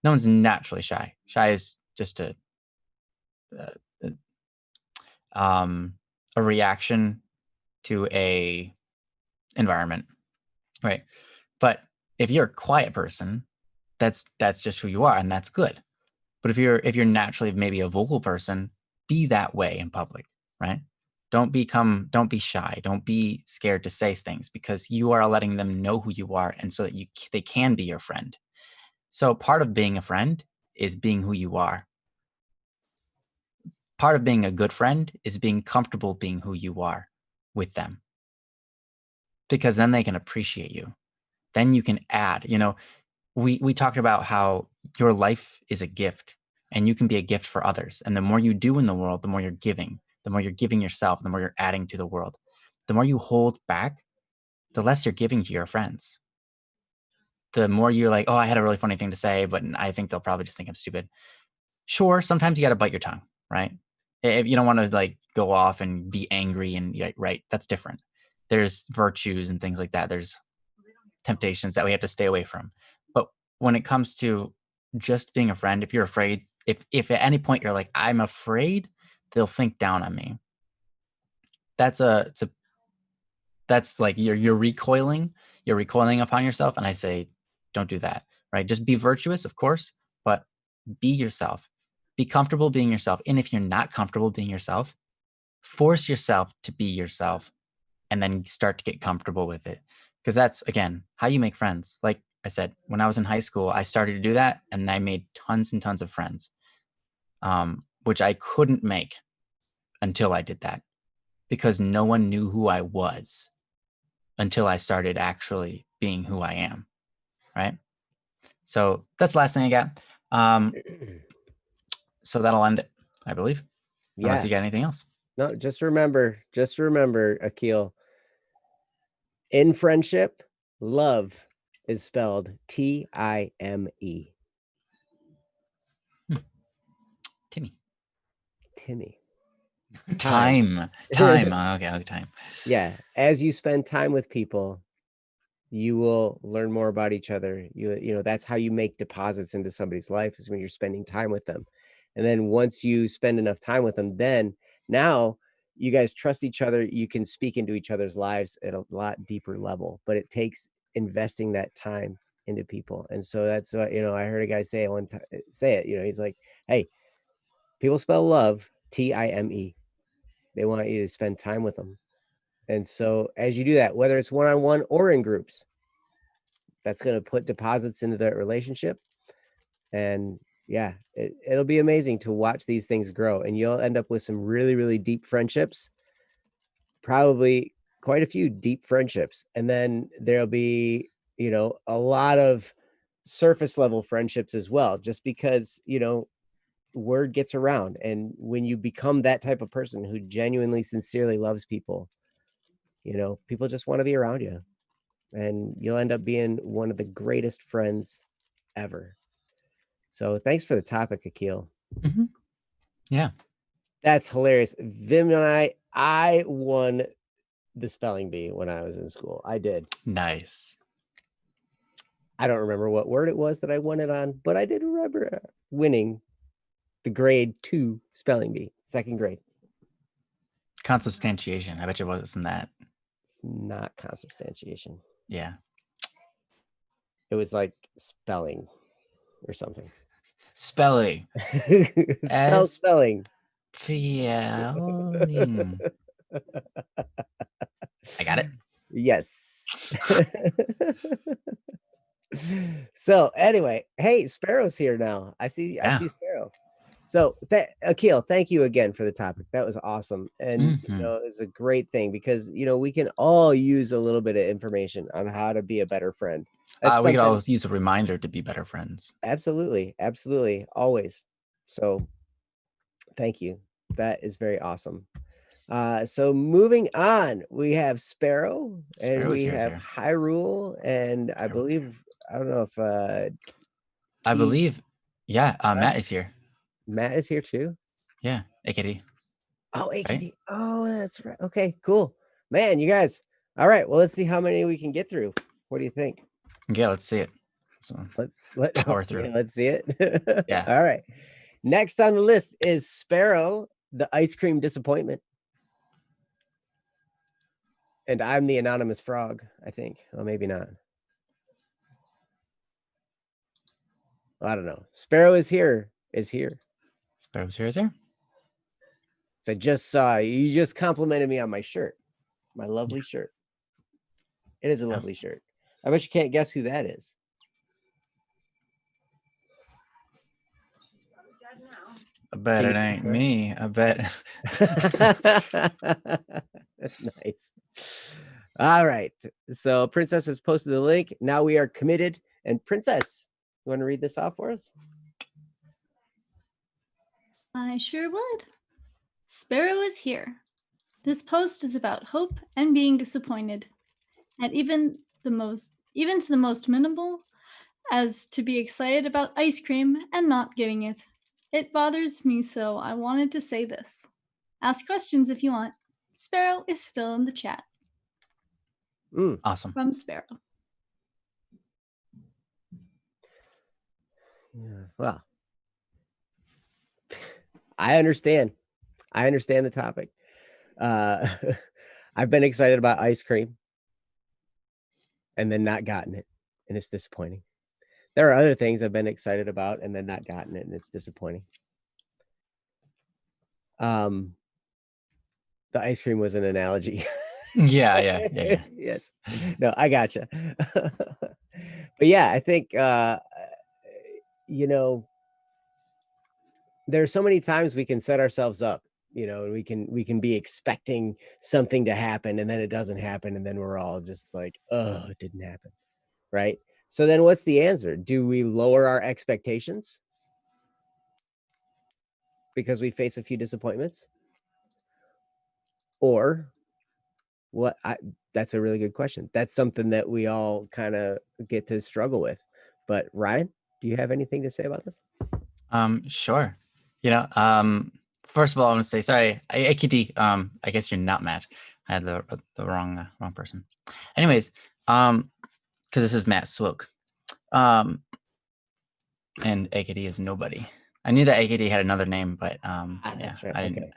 one's naturally shy. Shy is just a reaction to a environment, right? But if you're a quiet person, that's just who you are, and that's good. But if you're naturally maybe a vocal person, be that way in public, right? Don't be shy. Don't be scared to say things, because you are letting them know who you are, and so that they can be your friend. So part of being a friend is being who you are. Part of being a good friend is being comfortable being who you are with them, because then they can appreciate you. Then you can add, we talked about how your life is a gift, and you can be a gift for others. And the more you do in the world, the more you're giving. The more you're giving yourself, the more you're adding to the world. The more you hold back, the less you're giving to your friends. The more you're like, oh, I had a really funny thing to say, but I think they'll probably just think I'm stupid. Sure, sometimes you got to bite your tongue, right? If you don't want to like go off and be angry and right, that's different. There's virtues and things like that. There's temptations that we have to stay away from. But when it comes to just being a friend, if you're afraid, if at any point you're like, I'm afraid they'll think down on me, that's like you're recoiling upon yourself. And I say, don't do that, right? Just be virtuous, of course, but be yourself. Be comfortable being yourself. And if you're not comfortable being yourself, force yourself to be yourself, and then start to get comfortable with it. Because that's, again, how you make friends. Like I said, when I was in high school, I started to do that, and I made tons and tons of friends, which I couldn't make until I did that, because no one knew who I was until I started actually being who I am, right? So that's the last thing I got. So that'll end it, I believe. Yeah. Unless you got anything else. No, just remember, Akil, in friendship, love is spelled Time. Timmy. Time. Okay, time. Yeah. As you spend time with people, you will learn more about each other. You know, that's how you make deposits into somebody's life, is when you're spending time with them. And then once you spend enough time with them, then now you guys trust each other. You can speak into each other's lives at a lot deeper level, but it takes investing that time into people. And so that's what, I heard a guy say he's like, hey, people spell love Time. They want you to spend time with them. And so as you do that, whether it's one-on-one or in groups, that's going to put deposits into that relationship. And yeah, it'll be amazing to watch these things grow, and you'll end up with some really, really deep friendships, probably quite a few deep friendships, and then there'll be, you know, a lot of surface level friendships as well, just because, you know, word gets around. And when you become that type of person who genuinely, sincerely loves people, you know, people just want to be around you, and you'll end up being one of the greatest friends ever. So thanks for the topic, Akil. Mhm. Yeah. That's hilarious. Vim and I won the spelling bee when I was in school. I did. Nice. I don't remember what word it was that I won it on, but I did remember winning the grade 2 spelling bee, second grade. Consubstantiation. I bet you it wasn't that. It's not consubstantiation. Yeah. It was like spelling or something. Spelling. Spell spelling. Spelling. I got it. Yes. So anyway, hey, Sparrow's here now. I see Sparrow. So Akil, thank you again for the topic. That was awesome. And you know, it's a great thing because, you know, we can all use a little bit of information on how to be a better friend. We could always use a reminder to be better friends. Absolutely. Absolutely. Always. So thank you. That is very awesome. So moving on, we have Sparrow and we have Hyrule, and I believe, I don't know if I believe, yeah, Matt is here. Matt is here too. Yeah, AKD. Oh, AKD. Right? Oh, that's right. Okay, cool. Man, you guys. All right. Well, let's see how many we can get through. What do you think? Yeah, let's see it. So let's power through. Yeah, let's see it. Yeah. All right. Next on the list is Sparrow, the ice cream disappointment. And I'm the anonymous frog, I think. Well, maybe not. I don't know. Sparrow is here. Sparrow's here, is here? So I just saw you just complimented me on my shirt. My lovely shirt. It is a lovely shirt. I bet you can't guess who that is. I bet it ain't me. I bet. Nice. All right. So Princess has posted the link. Now we are committed. And Princess, you want to read this off for us? I sure would. Sparrow is here. This post is about hope and being disappointed. And even to the most minimal, as to be excited about ice cream and not getting it. It bothers me, so I wanted to say this. Ask questions if you want. Sparrow is still in the chat. Awesome. From Sparrow. Yeah, well, I understand. I understand the topic. I've been excited about ice cream and then not gotten it, and it's disappointing. There are other things I've been excited about and then not gotten it, and it's disappointing. The ice cream was an analogy. Yeah. Yes. No, I gotcha. But yeah, I think you know, there's so many times we can set ourselves up, you know, and we can be expecting something to happen and then it doesn't happen, and then we're all just like, oh, it didn't happen. Right? So then what's the answer? Do we lower our expectations because we face a few disappointments? Or what? That's a really good question. That's something that we all kind of get to struggle with. But Ryan, do you have anything to say about this? Sure. You know, first of all, I want to say sorry, AKD. I guess you're not Matt. I had the wrong person. Anyways, because this is Matt Swoke, and AKD is nobody. I knew that AKD had another name, but that's yeah, right. I didn't.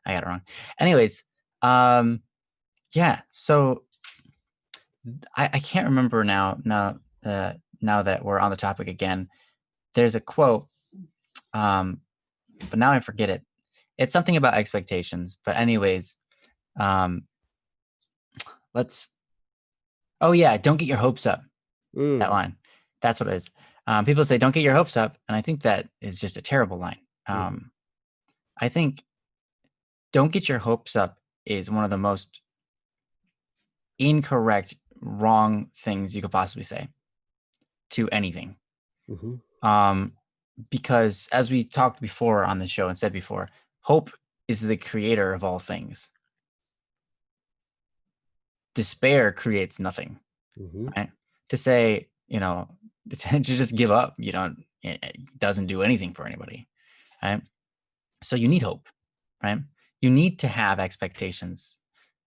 I got it wrong. Anyways, yeah. So I can't remember now that we're on the topic again. There's a quote, but now I forget it. It's something about expectations. But anyways, let's. Oh yeah, don't get your hopes up. That line. That's what it is. People say don't get your hopes up, and I think that is just a terrible line. I think don't get your hopes up is one of the most incorrect, wrong things you could possibly say to anything. Because as we talked before on the show and said before, hope is the creator of all things. Despair creates nothing. Right? To say, to just give up, it doesn't do anything for anybody. Right? So you need hope, right? You need to have expectations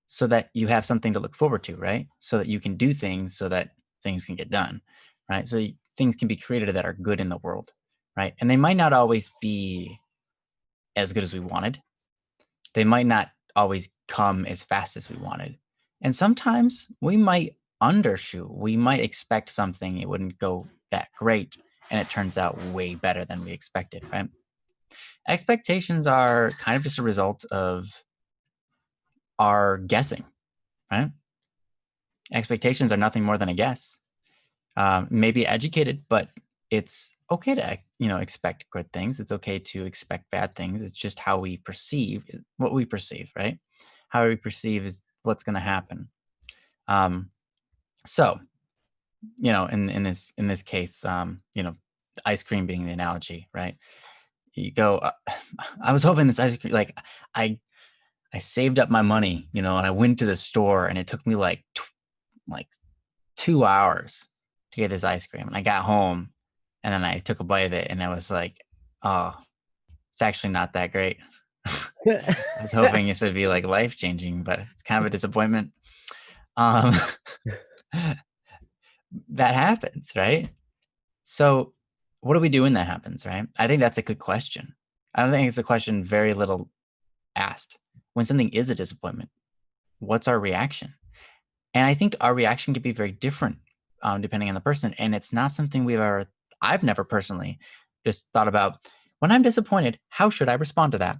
so that you have something to look forward to, right? So that you can do things so that things can get done, right? So things can be created that are good in the world, right? And they might not always be as good as we wanted. They might not always come as fast as we wanted. And sometimes we might undershoot. We might expect something, it wouldn't go that great, and it turns out way better than we expected, right? Expectations are kind of just a result of our guessing, right? Expectations are nothing more than a guess. Maybe educated, but it's okay to expect good things. It's okay to expect bad things. It's just how we perceive what we perceive, right? How we perceive is what's going to happen. So, in this case, ice cream being the analogy, right? You go, I was hoping this ice cream, like I saved up my money, and I went to the store, and it took me like 2 hours to get this ice cream. And I got home, and then I took a bite of it, and I was like, oh, it's actually not that great. I was hoping this would be like life-changing, but it's kind of a disappointment. That happens, right? So what do we do when that happens, right? I think that's a good question. I don't think it's a question very little asked. When something is a disappointment, what's our reaction? And I think our reaction can be very different depending on the person. And it's not something I've never personally just thought about. When I'm disappointed, how should I respond to that?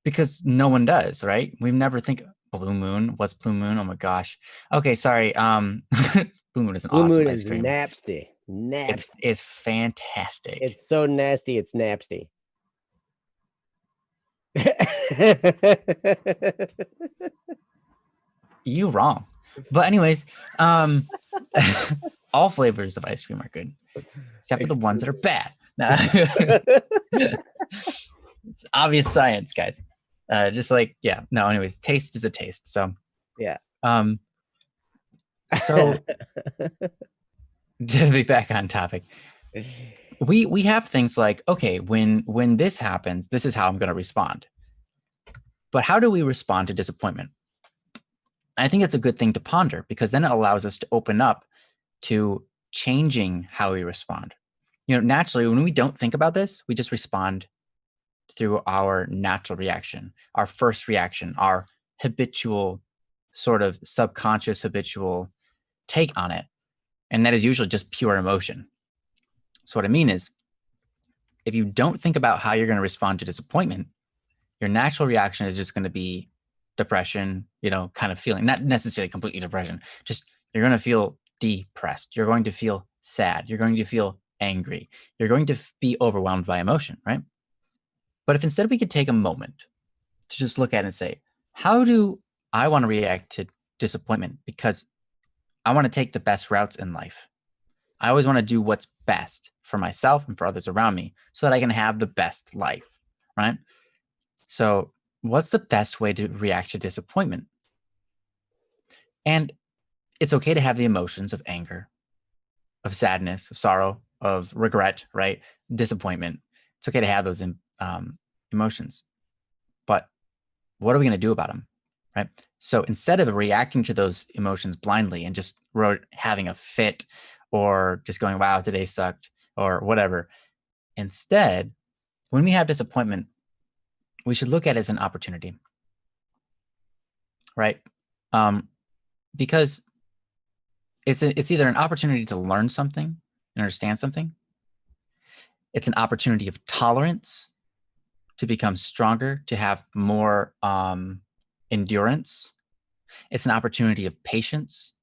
Because no one does, right? We never think, Blue Moon, what's Blue Moon? Oh my gosh. Okay, sorry. Blue Moon is an awesome ice cream. Nasty. It's fantastic. It's so nasty, it's napsty. You wrong. But anyways, all flavors of ice cream are good, except for the ones that are bad. No. It's obvious science, guys. Anyways, taste is a taste. So yeah. So to be back on topic, we have things like, okay, when this happens, this is how I'm going to respond. But how do we respond to disappointment? I think it's a good thing to ponder, because then it allows us to open up to changing how we respond. Naturally, when we don't think about this, we just respond through our natural reaction, our first reaction, our habitual, sort of subconscious habitual take on it. And that is usually just pure emotion. So what I mean is, if you don't think about how you're going to respond to disappointment, your natural reaction is just going to be depression, kind of feeling, not necessarily completely depression, just you're going to feel depressed. You're going to feel sad. You're going to feel angry. You're going to be overwhelmed by emotion, right? But if instead we could take a moment to just look at it and say, how do I want to react to disappointment? Because I want to take the best routes in life. I always want to do what's best for myself and for others around me so that I can have the best life, right? So what's the best way to react to disappointment? And it's okay to have the emotions of anger, of sadness, of sorrow, of regret, right? Disappointment. It's okay to have those emotions. But what are we going to do about them, right? So instead of reacting to those emotions blindly and just having a fit or just going, wow, today sucked or whatever, instead, when we have disappointment, we should look at it as an opportunity, right? Because it's either an opportunity to learn something and understand something. It's an opportunity of tolerance to become stronger, to have more endurance. It's an opportunity of patience,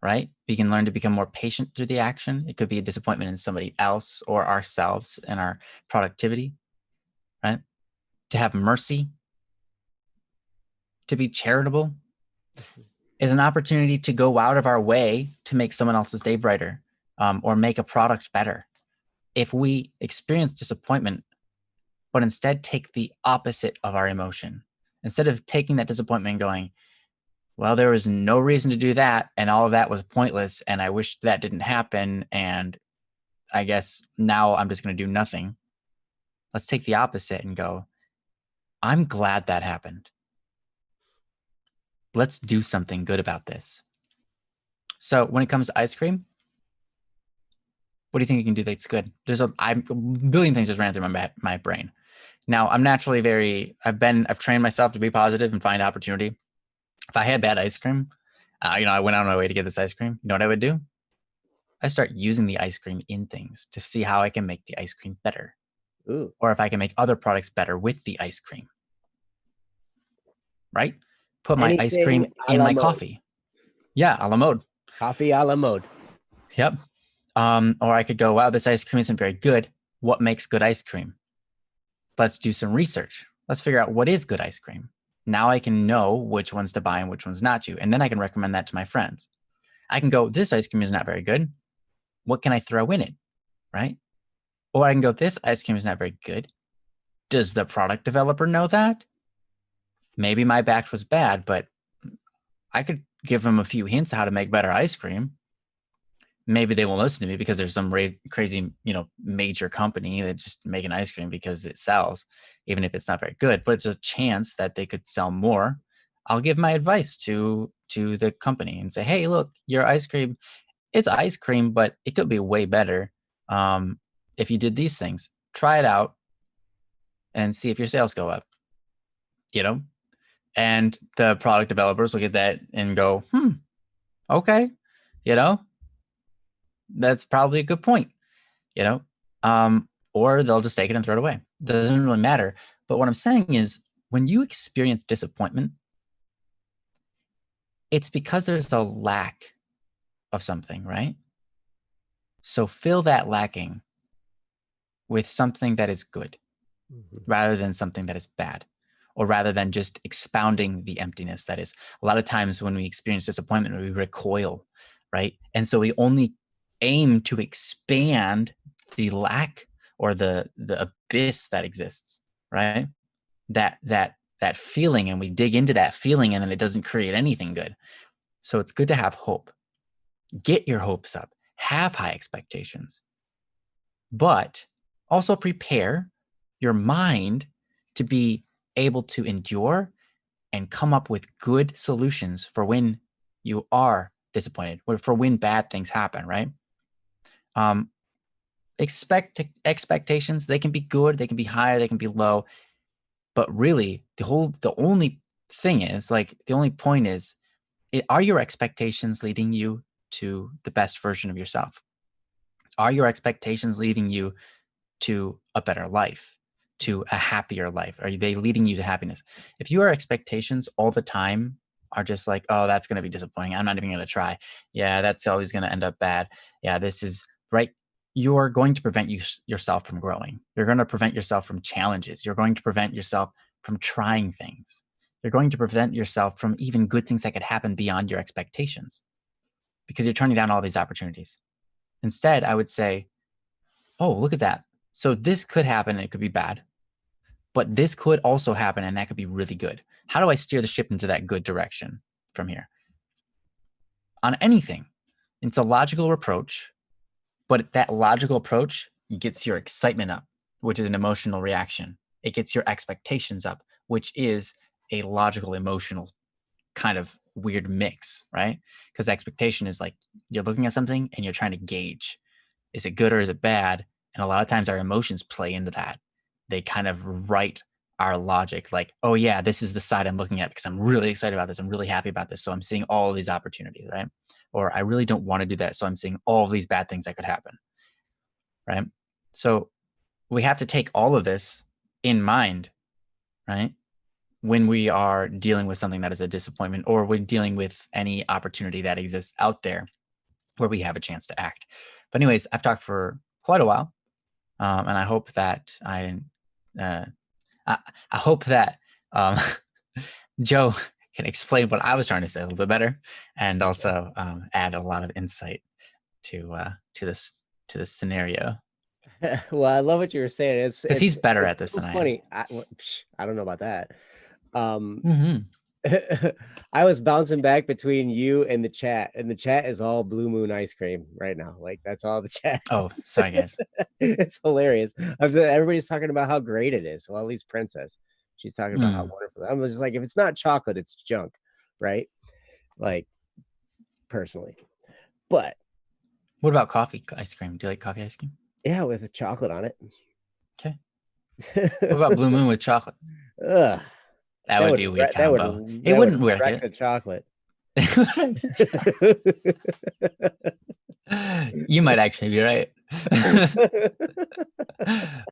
right? We can learn to become more patient through the action. It could be a disappointment in somebody else or ourselves and our productivity, right? To have mercy, to be charitable, is an opportunity to go out of our way to make someone else's day brighter, or make a product better. If we experience disappointment, but instead take the opposite of our emotion, instead of taking that disappointment and going, well, there was no reason to do that, and all of that was pointless, and I wish that didn't happen, and I guess now I'm just going to do nothing. Let's take the opposite and go, I'm glad that happened. Let's do something good about this. So when it comes to ice cream, what do you think you can do that's good? There's a billion things just ran through my brain. Now, I'm naturally I've trained myself to be positive and find opportunity. If I had bad ice cream, I went out of my way to get this ice cream. You know what I would do? I start using the ice cream in things to see how I can make the ice cream better. Ooh. Or if I can make other products better with the ice cream. Right? Put my ice cream Anything a in la my mode. coffee. Yeah, a la mode. Coffee a la mode. Yep. Or I could go, wow, this ice cream isn't very good. What makes good ice cream? Let's do some research. Let's figure out what is good ice cream. Now I can know which ones to buy and which ones not to. And then I can recommend that to my friends. I can go, this ice cream is not very good. What can I throw in it? Right? Or I can go, this ice cream is not very good. Does the product developer know that? Maybe my batch was bad, but I could give them a few hints how to make better ice cream. Maybe they won't listen to me because there's some crazy, major company that just make an ice cream because it sells, even if it's not very good, but it's a chance that they could sell more. I'll give my advice to the company and say, hey, look, your ice cream, it's ice cream, but it could be way better if you did these things. Try it out and see if your sales go up, and the product developers look at that and go, okay, that's probably a good point, or they'll just take it and throw it away. Doesn't really matter. But what I'm saying is, when you experience disappointment, it's because there's a lack of something, right? So fill that lacking with something that is good, rather than something that is bad, or rather than just expounding the emptiness that is. A lot of times when we experience disappointment, we recoil, right? And so we only aim to expand the lack or the abyss that exists, right? That feeling, and we dig into that feeling, and then it doesn't create anything good. So it's good to have hope. Get your hopes up. Have high expectations. But also prepare your mind to be able to endure and come up with good solutions for when you are disappointed, or for when bad things happen, right? Expectations, they can be good, they can be higher, they can be low, but really the only thing is, the only point is, are your expectations leading you to the best version of yourself? Are your expectations leading you to a better life, to a happier life? Are they leading you to happiness? If your expectations all the time are just like, oh, that's going to be disappointing, I'm not even going to try, yeah, that's always going to end up bad, yeah, this is right, you're going to prevent yourself from growing. You're going to prevent yourself from challenges. You're going to prevent yourself from trying things. You're going to prevent yourself from even good things that could happen beyond your expectations, because you're turning down all these opportunities. Instead, I would say, oh, look at that. So this could happen and it could be bad, but this could also happen and that could be really good. How do I steer the ship into that good direction from here? On anything, it's a logical approach, but that logical approach gets your excitement up, which is an emotional reaction. It gets your expectations up, which is a logical, emotional kind of weird mix, right? Because expectation is like, you're looking at something and you're trying to gauge, is it good or is it bad? And a lot of times our emotions play into that. They kind of write our logic, like, oh yeah, this is the side I'm looking at because I'm really excited about this. I'm really happy about this. So I'm seeing all of these opportunities, right? Or I really don't want to do that. So I'm seeing all of these bad things that could happen, right? So we have to take all of this in mind, right? When we are dealing with something that is a disappointment, or we're dealing with any opportunity that exists out there where we have a chance to act. But anyways, I've talked for quite a while, and I hope that I hope that Joe can explain what I was trying to say a little bit better, and also add a lot of insight to this scenario. Well, I love what you were saying. Because he's better at it's this so than I am. funny. I don't know about that. Hmm. I was bouncing back between you and the chat is all Blue Moon ice cream right now. Like that's all the chat. Oh, sorry guys. It's hilarious. Everybody's talking about how great it is. Well, at least Princess, she's talking about how Mm. wonderful. I'm just like, if it's not chocolate, it's junk, right? Like personally, but What about coffee ice cream? Do you like coffee ice cream? yeah, with the chocolate on it. Okay. What about Blue Moon with chocolate? Ugh, That would be a weird that would combo. It that wouldn't would work wreck it. the chocolate. You might actually be right.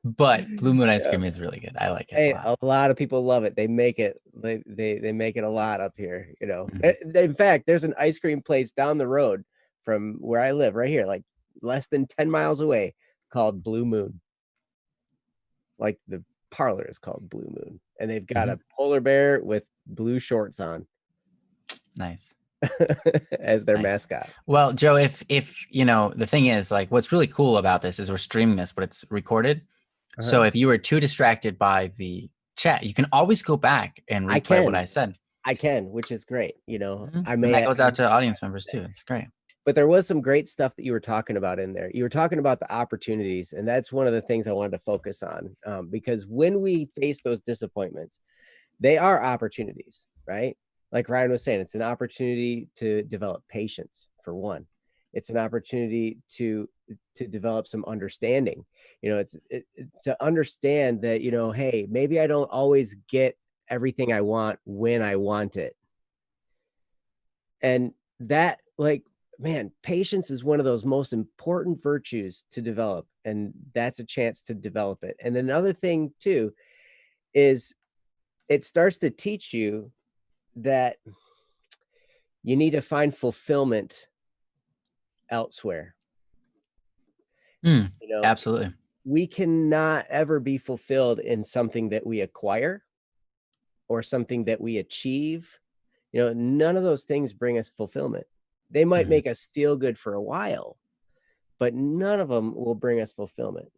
But Blue Moon ice cream is really good. I like it Hey, a lot. a lot of people love it. They make it. They make it a lot up here. You know. Mhm. In fact, there's an ice cream place down the road from where I live, right here, like less than 10 miles away, called Blue Moon. Like the parlor is called Blue Moon, and they've got a polar bear with blue shorts on Nice. as their Nice. mascot. Well, Joe, if you know, the thing is, like, what's really cool about this is we're streaming this, but it's recorded. So if you were too distracted by the chat, you can always go back and I replay what can. I said. I can, which is great. You know, I And may that goes out to audience members too. It's great. but there was some great stuff that you were talking about in there. You were talking about the opportunities, and that's one of the things I wanted to focus on, because when we face those disappointments, they are opportunities, right? Like Ryan was saying, it's an opportunity to develop patience, for one. It's an opportunity to develop some understanding. You know, to understand that, you know, hey, maybe I don't always get everything I want when I want it. And that, like, man, patience is one of those most important virtues to develop, and that's a chance to develop it. And another thing too is it starts to teach you that you need to find fulfillment elsewhere. You know, Absolutely. we cannot ever be fulfilled in something that we acquire or something that we achieve. You know, none of those things bring us fulfillment. They might make us feel good for a while, but none of them will bring us fulfillment.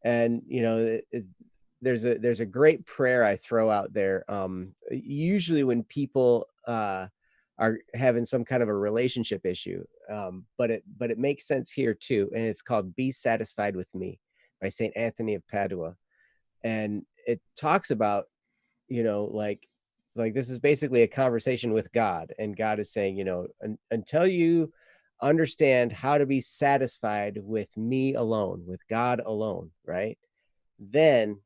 And you know, there's a great prayer I throw out there. Usually when people are having some kind of a relationship issue, but it makes sense here too. And it's called "Be Satisfied with Me" by Saint Anthony of Padua, and it talks about, you know, like this is basically a conversation with God, and God is saying, you know, until you understand how to be satisfied with me alone, with God alone, right? Then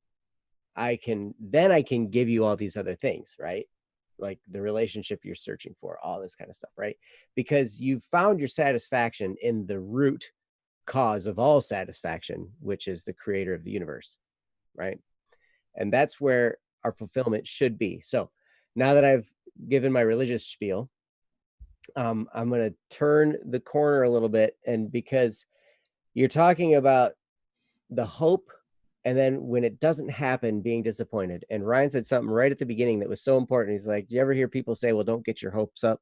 I can give you all these other things, right? Like the relationship you're searching for, all this kind of stuff, right? Because you've found your satisfaction in the root cause of all satisfaction, which is the creator of the universe, right? And that's where our fulfillment should be. So now that I've given my religious spiel, I'm going to turn the corner a little bit. And because you're talking about the hope, and then when it doesn't happen, being disappointed. And Ryan said something right at the beginning that was so important. He's like, do you ever hear people say, well, don't get your hopes up?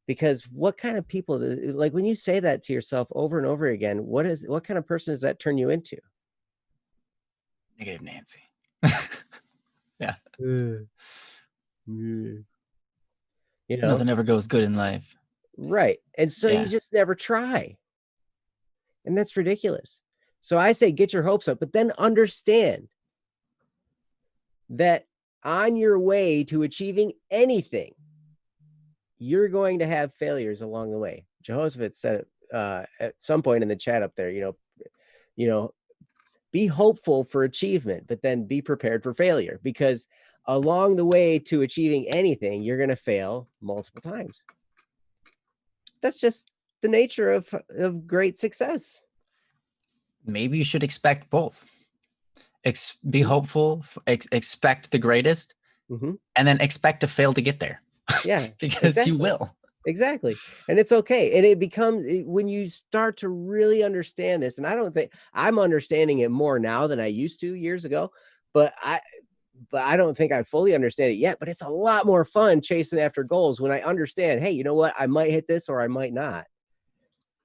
Because what kind of people, like when you say that to yourself over and over again, what kind of person does that turn you into? Negative Nancy. Yeah. You know, nothing ever goes good in life. Right. And so you just never try. And that's ridiculous. So I say, get your hopes up, but then understand that on your way to achieving anything, you're going to have failures along the way. Jehoshaphat said it at some point in the chat up there, you know, be hopeful for achievement, but then be prepared for failure, because along the way to achieving anything, you're going to fail multiple times. That's just the nature of great success. Maybe you should expect both. Be hopeful, expect the greatest, and then expect to fail to get there. Yeah, because you will. Exactly. And it's okay. And it becomes, when you start to really understand this, and I don't think I'm understanding it more now than I used to years ago, but but I don't think I fully understand it yet. But it's a lot more fun chasing after goals when I understand, hey, you know what? I might hit this or I might not.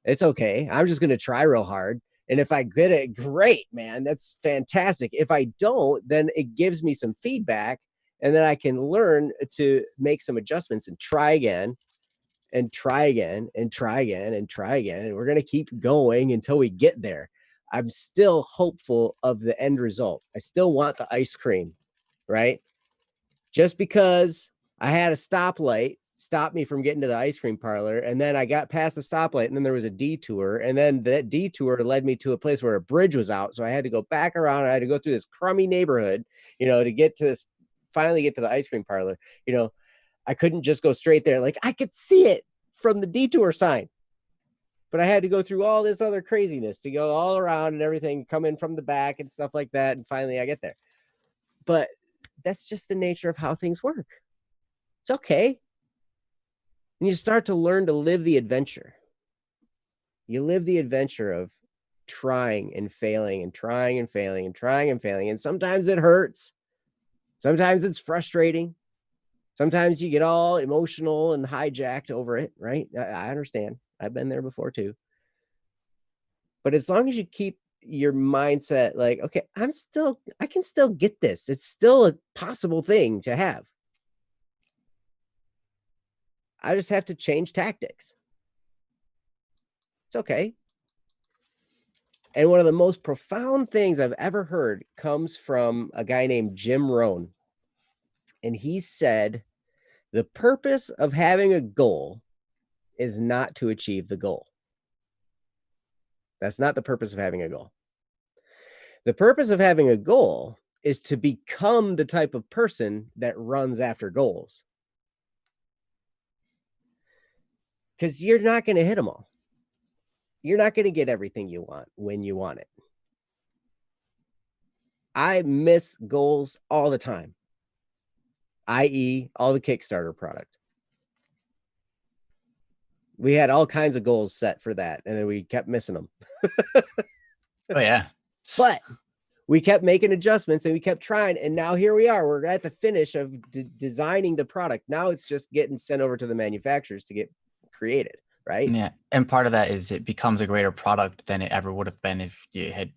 It's okay. I'm just going to try real hard. And if I get it, great, man. That's fantastic. If I don't, then it gives me some feedback, and then I can learn to make some adjustments and try again and try again and try again and try again. And we're going to keep going until we get there. I'm still hopeful of the end result. I still want the ice cream, right? Just because I had a stoplight stop me from getting to the ice cream parlor, and then I got past the stoplight, and then there was a detour, and then that detour led me to a place where a bridge was out, so I had to go back around. I had to go through this crummy neighborhood, to get to this, finally get to the ice cream parlor. I couldn't just go straight there. Like, I could see it from the detour sign, but I had to go through all this other craziness to go all around and everything, come in from the back and stuff like that, and finally I get there. But that's just the nature of how things work. It's okay. And you start to learn to live the adventure. You live the adventure of trying and failing and trying and failing and trying and failing. And sometimes it hurts. Sometimes it's frustrating. Sometimes you get all emotional and hijacked over it, right? I understand. I've been there before too. But as long as you keep your mindset like, okay, I can still get this. It's still a possible thing to have. I just have to change tactics. It's okay. And one of the most profound things I've ever heard comes from a guy named Jim Rohn. And he said, the purpose of having a goal is not to achieve the goal. That's not the purpose of having a goal. The purpose of having a goal is to become the type of person that runs after goals. Because you're not going to hit them all. You're not going to get everything you want when you want it. I miss goals all the time, i.e., all the Kickstarter product. We had all kinds of goals set for that, and then we kept missing them. Oh, yeah. But we kept making adjustments and we kept trying. And now here we are. We're at the finish of designing the product. Now it's just getting sent over to the manufacturers to get created, right? Yeah. And part of that is it becomes a greater product than it ever would have been if it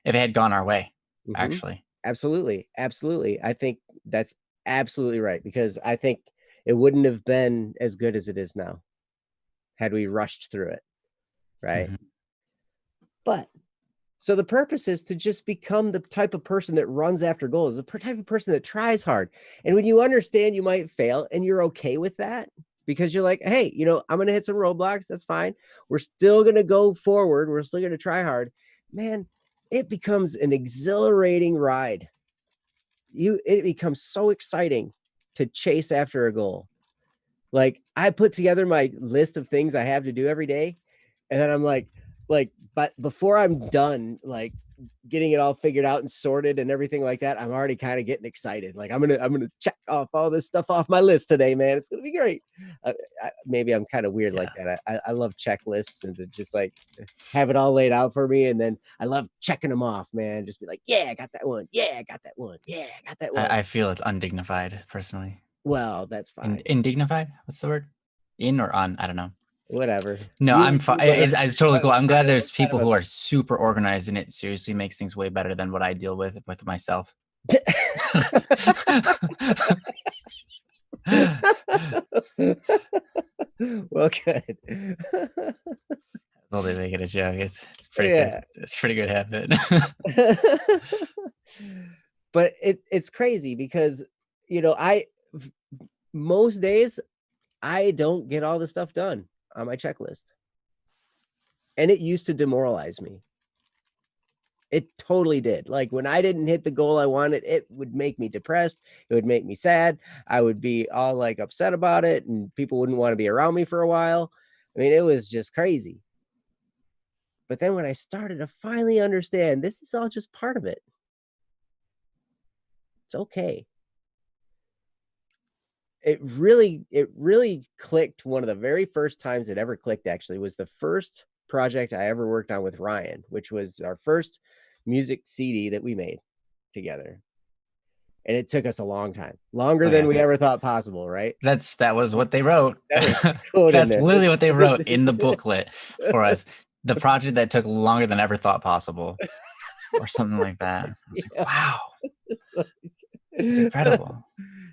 had gone our way, actually. Absolutely. Absolutely. I think that's absolutely right, because I think it wouldn't have been as good as it is now had we rushed through it, right? But so the purpose is to just become the type of person that runs after goals, the type of person that tries hard. And when you understand you might fail and you're okay with that, because you're like, hey, I'm going to hit some roadblocks. That's fine. We're still going to go forward. We're still going to try hard. Man, it becomes an exhilarating ride. It becomes so exciting to chase after a goal. Like, I put together my list of things I have to do every day, and then I'm like, but before I'm done, like, getting it all figured out and sorted and everything like that, I'm already kind of getting excited. Like, I'm gonna check off all this stuff off my list today, man. It's gonna be great. Maybe I'm kind of weird like that. I love checklists and to just like have it all laid out for me, and then I love checking them off, man. Just be like, yeah, I got that one. Yeah, I got that one. Yeah, I got that one. I feel it's undignified, personally. Well, that's fine. Indignified? What's the word? In or on? I don't know. Whatever. No, I'm fine. It's totally cool. I'm glad there's people who are super organized, and it seriously makes things way better than what I deal with myself. Well, good. That's all they make it a joke. It's pretty good. It's a pretty good habit. But it's crazy because most days I don't get all the stuff done on my checklist. And it used to demoralize me. It totally did. Like, when I didn't hit the goal I wanted, it would make me depressed. It would make me sad. I would be all like upset about it, and people wouldn't want to be around me for a while. I mean, it was just crazy. But then when I started to finally understand, this is all just part of it. It's okay. It really clicked. One of the very first times it ever clicked, actually, was the first project I ever worked on with Ryan, which was our first music CD that we made together. And it took us a long time, longer Oh, than yeah. we ever thought possible, right? That was what they wrote. That was the quote in That's there. literally what they wrote in the booklet for us. The project that took longer than ever thought possible, or something like that. I was Yeah. like, wow, it's incredible.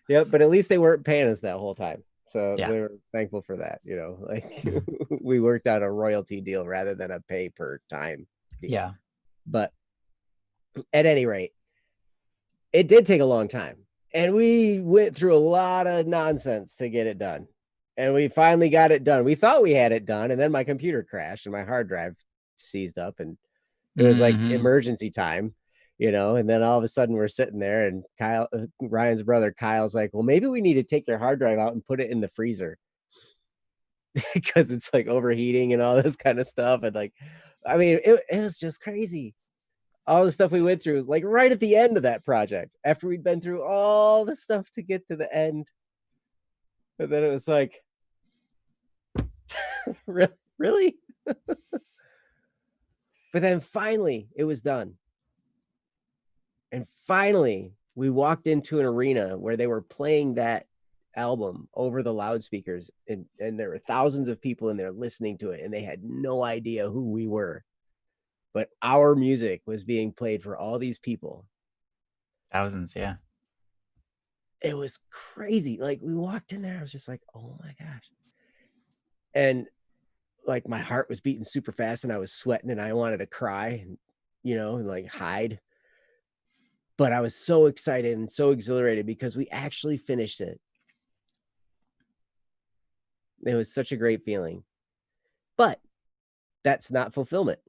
Yep, but at least they weren't paying us that whole time. So Yeah. we were thankful for that, you know, like Mhm. we worked out a royalty deal rather than a pay per time deal. Yeah. But at any rate, it did take a long time. And we went through a lot of nonsense to get it done. And we finally got it done. We thought we had it done. And then my computer crashed and my hard drive seized up. And it was like Mhm. emergency time, you know. And then all of a sudden we're sitting there and Kyle, Ryan's brother, Kyle's like, well, maybe we need to take your hard drive out and put it in the freezer because it's like overheating and all this kind of stuff. And like, I mean, it was just crazy. All the stuff we went through, like right at the end of that project, after we'd been through all the stuff to get to the end. And then it was like, really? But then finally it was done. And finally we walked into an arena where they were playing that album over the loudspeakers, and there were thousands of people in there listening to it, and they had no idea who we were. But our music was being played for all these people. Thousands, yeah. It was crazy. Like we walked in there, I was just like, oh my gosh. And like my heart was beating super fast and I was sweating and I wanted to cry and, you know, and like hide. But I was so excited and so exhilarated because we actually finished it. It was such a great feeling. But that's not fulfillment.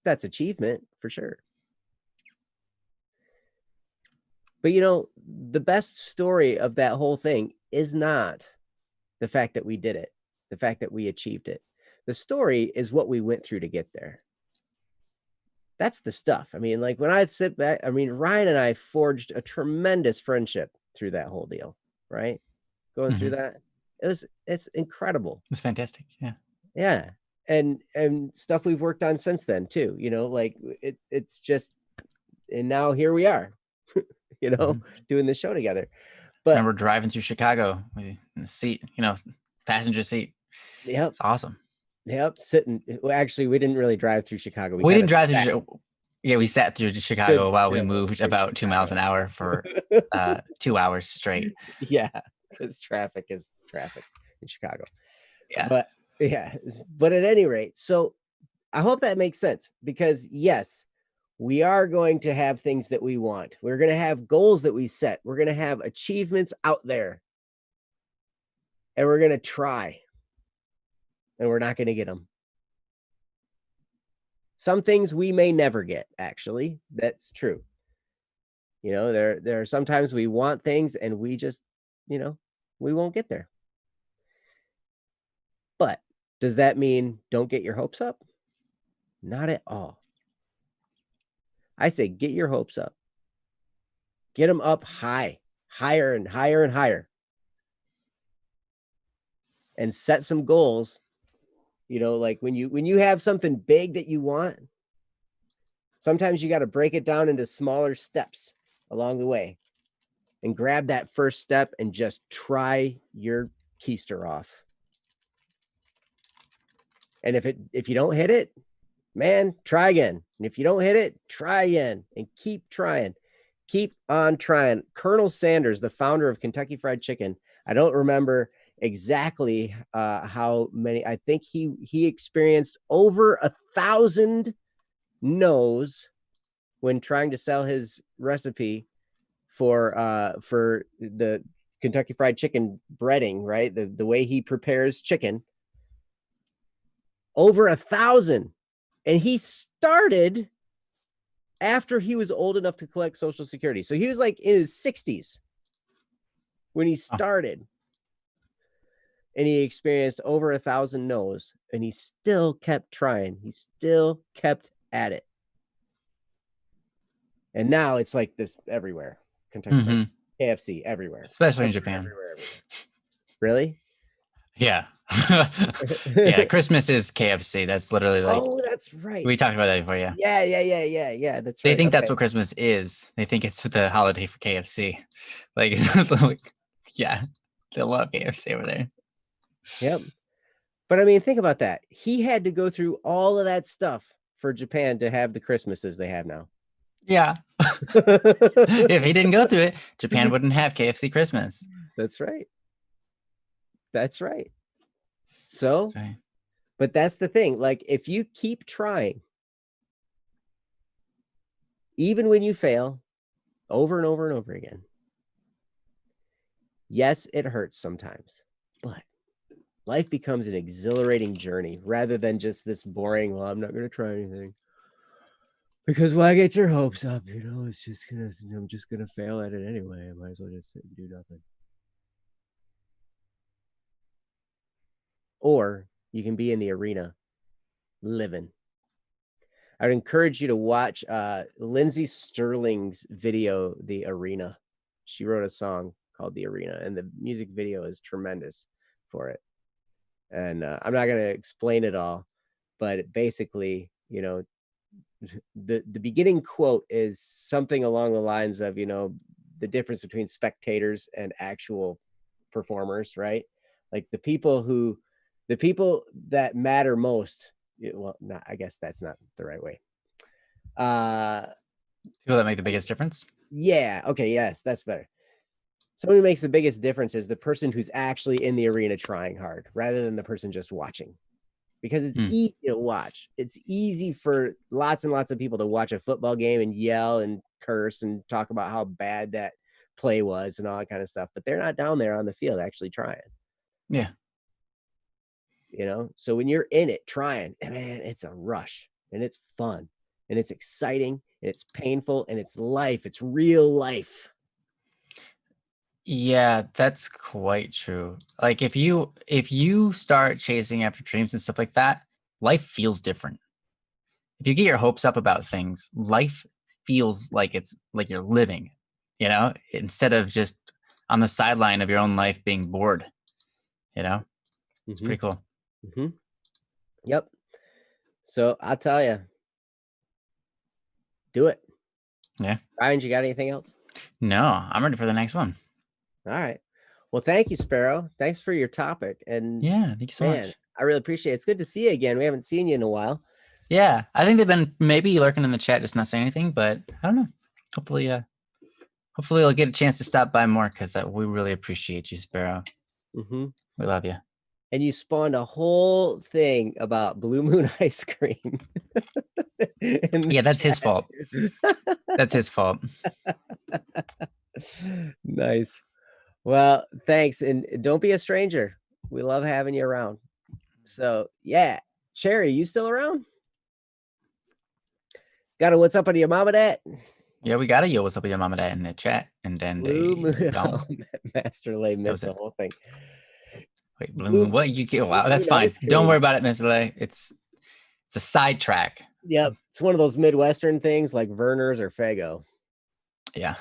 That's achievement for sure. But you know, the best story of that whole thing is not the fact that we did it, the fact that we achieved it. The story is what we went through to get there. That's the stuff. I mean, like when I sit back, I mean, Ryan and I forged a tremendous friendship through that whole deal, right? Going through that. It's incredible. It's fantastic. Yeah. Yeah. And stuff we've worked on since then too, you know, like it's just, and now here we are, you know, doing the show together. But remember driving through Chicago in the seat, you know, passenger seat. Yep. It's awesome. Yep. Sitting. Well, actually, we didn't really drive through Chicago. We didn't drive through. Yeah, we sat through Chicago while we still moved through about 2 miles an hour for 2 hours straight. Yeah, because traffic is traffic in Chicago. Yeah. But at any rate, so I hope that makes sense, because yes, we are going to have things that we want. We're going to have goals that we set. We're going to have achievements out there. And we're going to try. And we're not going to get them. Some things we may never get, actually. That's true. You know, there are sometimes we want things and we just, you know, we won't get there. But does that mean don't get your hopes up? Not at all. I say get your hopes up. Get them up high, higher and higher and higher. And set some goals. You know, like when you have something big that you want, sometimes you got to break it down into smaller steps along the way and grab that first step and just try your keister off. And if you don't hit it, man, try again. And if you don't hit it, try again and keep trying. Keep on trying. Colonel Sanders, the founder of Kentucky Fried Chicken, I don't remember exactly how many. I think he experienced over 1,000 no's when trying to sell his recipe for the Kentucky Fried Chicken breading, right? The way he prepares chicken. Over 1,000. And he started after he was old enough to collect Social Security. So he was like in his 60s when he started. And he experienced over 1,000 no's, and he still kept trying. He still kept at it. And now it's like this everywhere. Kentucky Fried, KFC everywhere. Especially in Japan. Everywhere. Really? Yeah. Yeah, Christmas is KFC. That's literally like Oh, that's right. we talked about that before, yeah. Yeah. That's They right. think that's Okay. what Christmas is. They think it's the holiday for KFC. Like, it's like yeah, they love KFC over there. Yep. But I mean, think about that. He had to go through all of that stuff for Japan to have the Christmases they have now. Yeah. If he didn't go through it, Japan wouldn't have KFC Christmas. That's right. That's right. So, That's right. but that's the thing. Like, if you keep trying, even when you fail over and over and over again, yes, it hurts sometimes, but life becomes an exhilarating journey rather than just this boring, well, I'm not going to try anything. Because why get your hopes up? You know, I'm just gonna fail at it anyway. I might as well just sit and do nothing. Or you can be in the arena living. I would encourage you to watch Lindsey Sterling's video, The Arena. She wrote a song called The Arena, and the music video is tremendous for it. And I'm not going to explain it all, but basically, you know, the beginning quote is something along the lines of, you know, the difference between spectators and actual performers, right? Like the people that matter most, well, not, I guess that's not the right way. People that make the biggest difference. Yeah, okay, yes, that's better. Somebody who makes the biggest difference is the person who's actually in the arena trying hard rather than the person just watching. Because it's easy to watch. It's easy for lots and lots of people to watch a football game and yell and curse and talk about how bad that play was and all that kind of stuff, but they're not down there on the field actually trying. Yeah. You know, so when you're in it trying, man, it's a rush and it's fun and it's exciting and it's painful and it's life. It's real life. Yeah, that's quite true. Like if you start chasing after dreams and stuff like that, life feels different. If you get your hopes up about things, life feels like it's like you're living, you know, instead of just on the sideline of your own life being bored, you know. It's pretty cool. Yep. So I'll tell you, do it. Yeah. Ryan, you got anything else? No, I'm ready for the next one. All right. Well, thank you, Sparrow. Thanks for your topic. And yeah, thank you so much. I really appreciate it. It's good to see you again. We haven't seen you in a while. Yeah, I think they've been maybe lurking in the chat, just not saying anything, but I don't know. Hopefully I'll get a chance to stop by more because we really appreciate you, Sparrow. We love you. And you spawned a whole thing about Blue Moon ice cream. Yeah, that's his fault. That's his fault. Nice. Well, thanks. And don't be a stranger. We love having you around. So, yeah. Cherry, you still around? Got a what's up on your mama dat? Yeah, we got a yo, what's up with your mama dat in the chat. And then Blue Moon. Oh, Master Lay missed the whole thing. Wait, Blue Moon, what? You get, wow, that's fine. Don't worry about it, Mr. Lay. It's a sidetrack. Yep. It's one of those Midwestern things like Verner's or Fago. Yeah.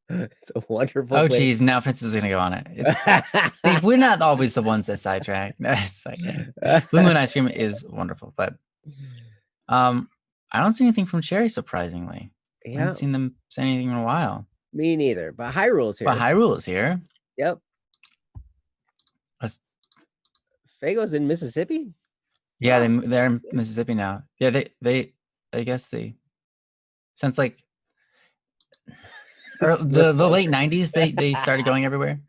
It's a wonderful Oh, place. geez. Now Princess is going to go on it. We're not always the ones that sidetrack. No, it's like, Blue Moon ice cream is wonderful, but I don't see anything from Cherry, surprisingly. I haven't seen them say anything in a while. Me neither. But Hyrule's here. But Hyrule is here. Yep. Fago's in Mississippi? Yeah, they're in Mississippi now. Yeah, they I guess since like the late 90s they started going everywhere.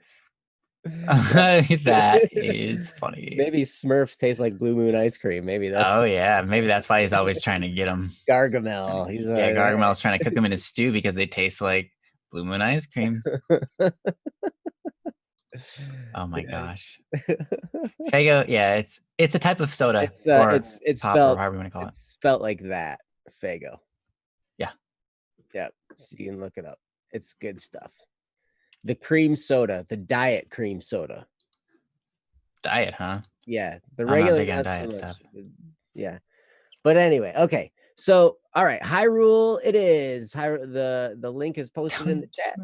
That is funny. Maybe Smurfs taste like Blue Moon ice cream. Maybe that's maybe that's why he's always trying to get them. Gargamel. Gargamel's trying to cook them in his stew because they taste like Blue Moon ice cream. Oh my gosh. Fago, yeah, it's a type of soda. It's spelled, however you want to call it. It's spelled like that. Fago. Yeah. Yeah. So you can look it up. It's good stuff. The cream soda, the diet cream soda. Diet, huh? Yeah. The regular not diet so much. stuff. Yeah. But anyway, okay. So all right, Hyrule it is. The link is posted in the chat.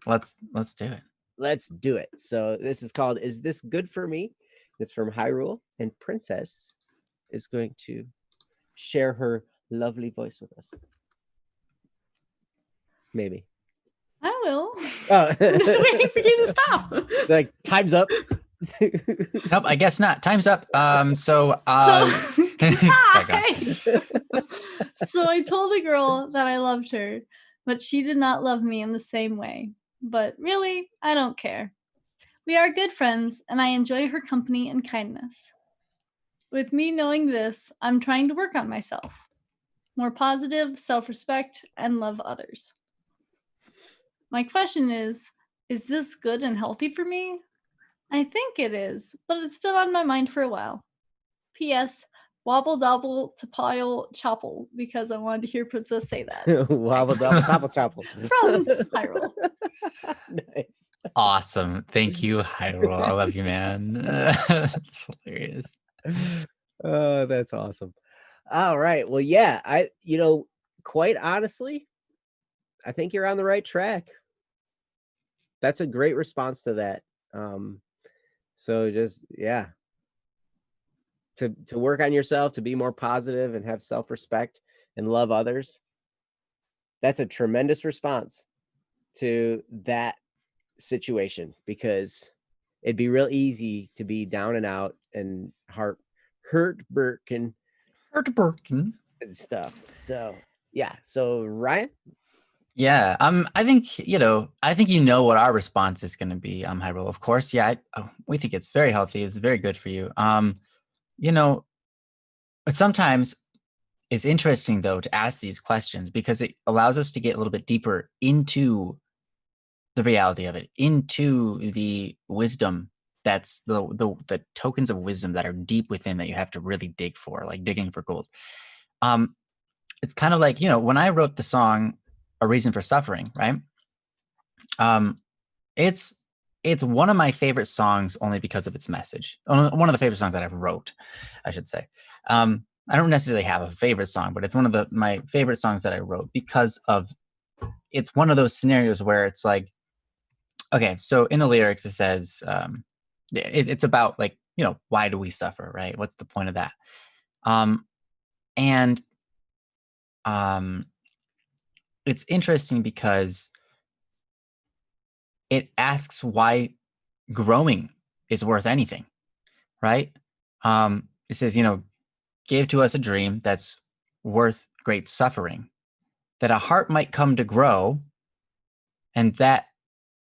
let's do it. Let's do it. So this is called "Is This Good for Me?" It's from Hyrule, and Princess is going to share her lovely voice with us. Maybe. I will. Oh, I'm just waiting for you to stop. like time's up. Nope, I guess not. Time's up. So Hi. So I told a girl that I loved her, but she did not love me in the same way. But really, I don't care. We are good friends, and I enjoy her company and kindness. With me knowing this, I'm trying to work on myself. More positive, self-respect, and love others. My question is this good and healthy for me? I think it is, but it's been on my mind for a while. P.S. Wobble dobble to pile chopple, because I wanted to hear Princess say that. Wobble double topple chopple. From Hyrule. Nice. awesome. Thank you, Hyrule. I love you, man. It's hilarious. Oh, that's awesome. All right. Well, yeah, quite honestly, I think you're on the right track. That's a great response to that. So just, yeah, to work on yourself, to be more positive and have self-respect and love others. That's a tremendous response to that situation, because it'd be real easy to be down and out and heartbroken and stuff. So yeah. So Ryan. Yeah. I think you know what our response is going to be. Hyrule, of course. Yeah. We think it's very healthy. It's very good for you. Sometimes it's interesting though to ask these questions, because it allows us to get a little bit deeper into the reality of it, into the wisdom that's the tokens of wisdom that are deep within, that you have to really dig for, like digging for gold. It's kind of like, when I wrote the song "A Reason for Suffering," right? It's one of my favorite songs only because of its message. One of the favorite songs that I wrote, I should say. I don't necessarily have a favorite song, but it's one of my favorite songs that I wrote because of, it's one of those scenarios where it's like, okay, so in the lyrics it says, it's about like, why do we suffer, right? What's the point of that? And it's interesting because it asks why growing is worth anything, right? It says, gave to us a dream that's worth great suffering, that a heart might come to grow, and that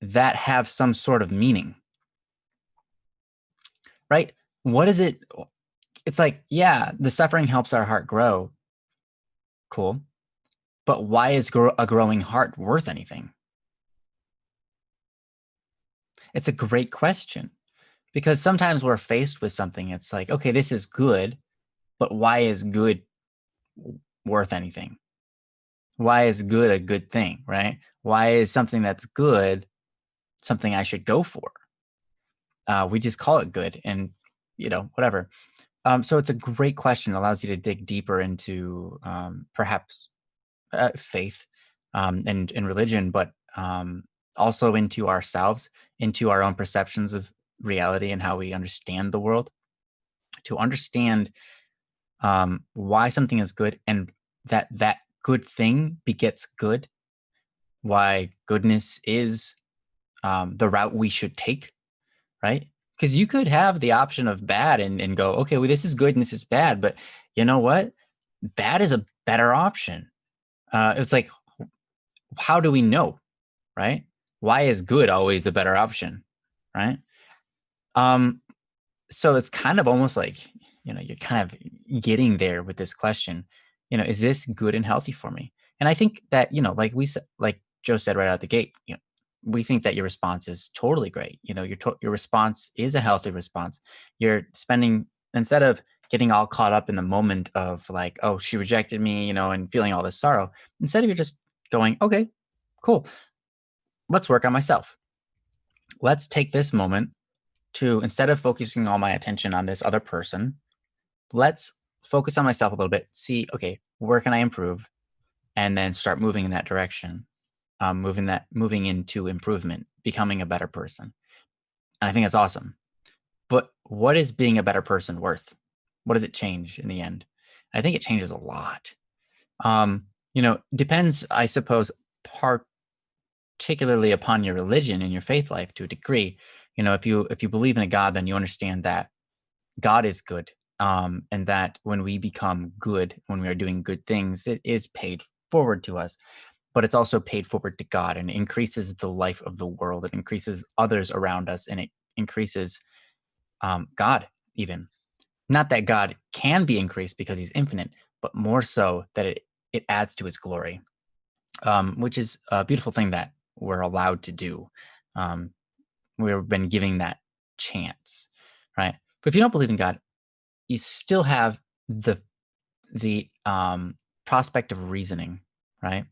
have some sort of meaning, right? What is it? It's like, yeah, the suffering helps our heart grow. Cool. But why is a growing heart worth anything? It's a great question, because sometimes we're faced with something. It's like, okay, this is good, but why is good worth anything? Why is good a good thing, right? Why is something that's good something I should go for? We just call it good, and whatever. So it's a great question. It allows you to dig deeper into perhaps faith and religion, but also into ourselves, into our own perceptions of reality and how we understand the world, to understand why something is good, and that good thing begets good, why goodness is the route we should take, right? Because you could have the option of bad and go, okay, well, this is good and this is bad, but you know what? Bad is a better option. It's like, how do we know, right? Why is good always the better option, right? So it's kind of almost like, you're kind of getting there with this question, is this good and healthy for me? And I think that, like Joe said right out the gate, we think that your response is totally great. Your response is a healthy response. You're spending, instead of getting all caught up in the moment of like, oh, she rejected me, and feeling all this sorrow, instead of you're just going, okay, cool. Let's work on myself. Let's take this moment to, instead of focusing all my attention on this other person, let's focus on myself a little bit. See, okay, where can I improve? And then start moving in that direction. moving into improvement, becoming a better person. And I think that's awesome. But what is being a better person worth? What does it change in the end? I think it changes a lot. Depends, I suppose, particularly upon your religion and your faith life to a degree. If you believe in a God, then you understand that God is good, and that when we become good, when we are doing good things, it is paid forward to us, but it's also paid forward to God, and it increases the life of the world. It increases others around us, and it increases God even. Not that God can be increased because he's infinite, but more so that it adds to his glory, which is a beautiful thing that we're allowed to do. We've been giving that chance, right? But if you don't believe in God, you still have the prospect of reasoning, right?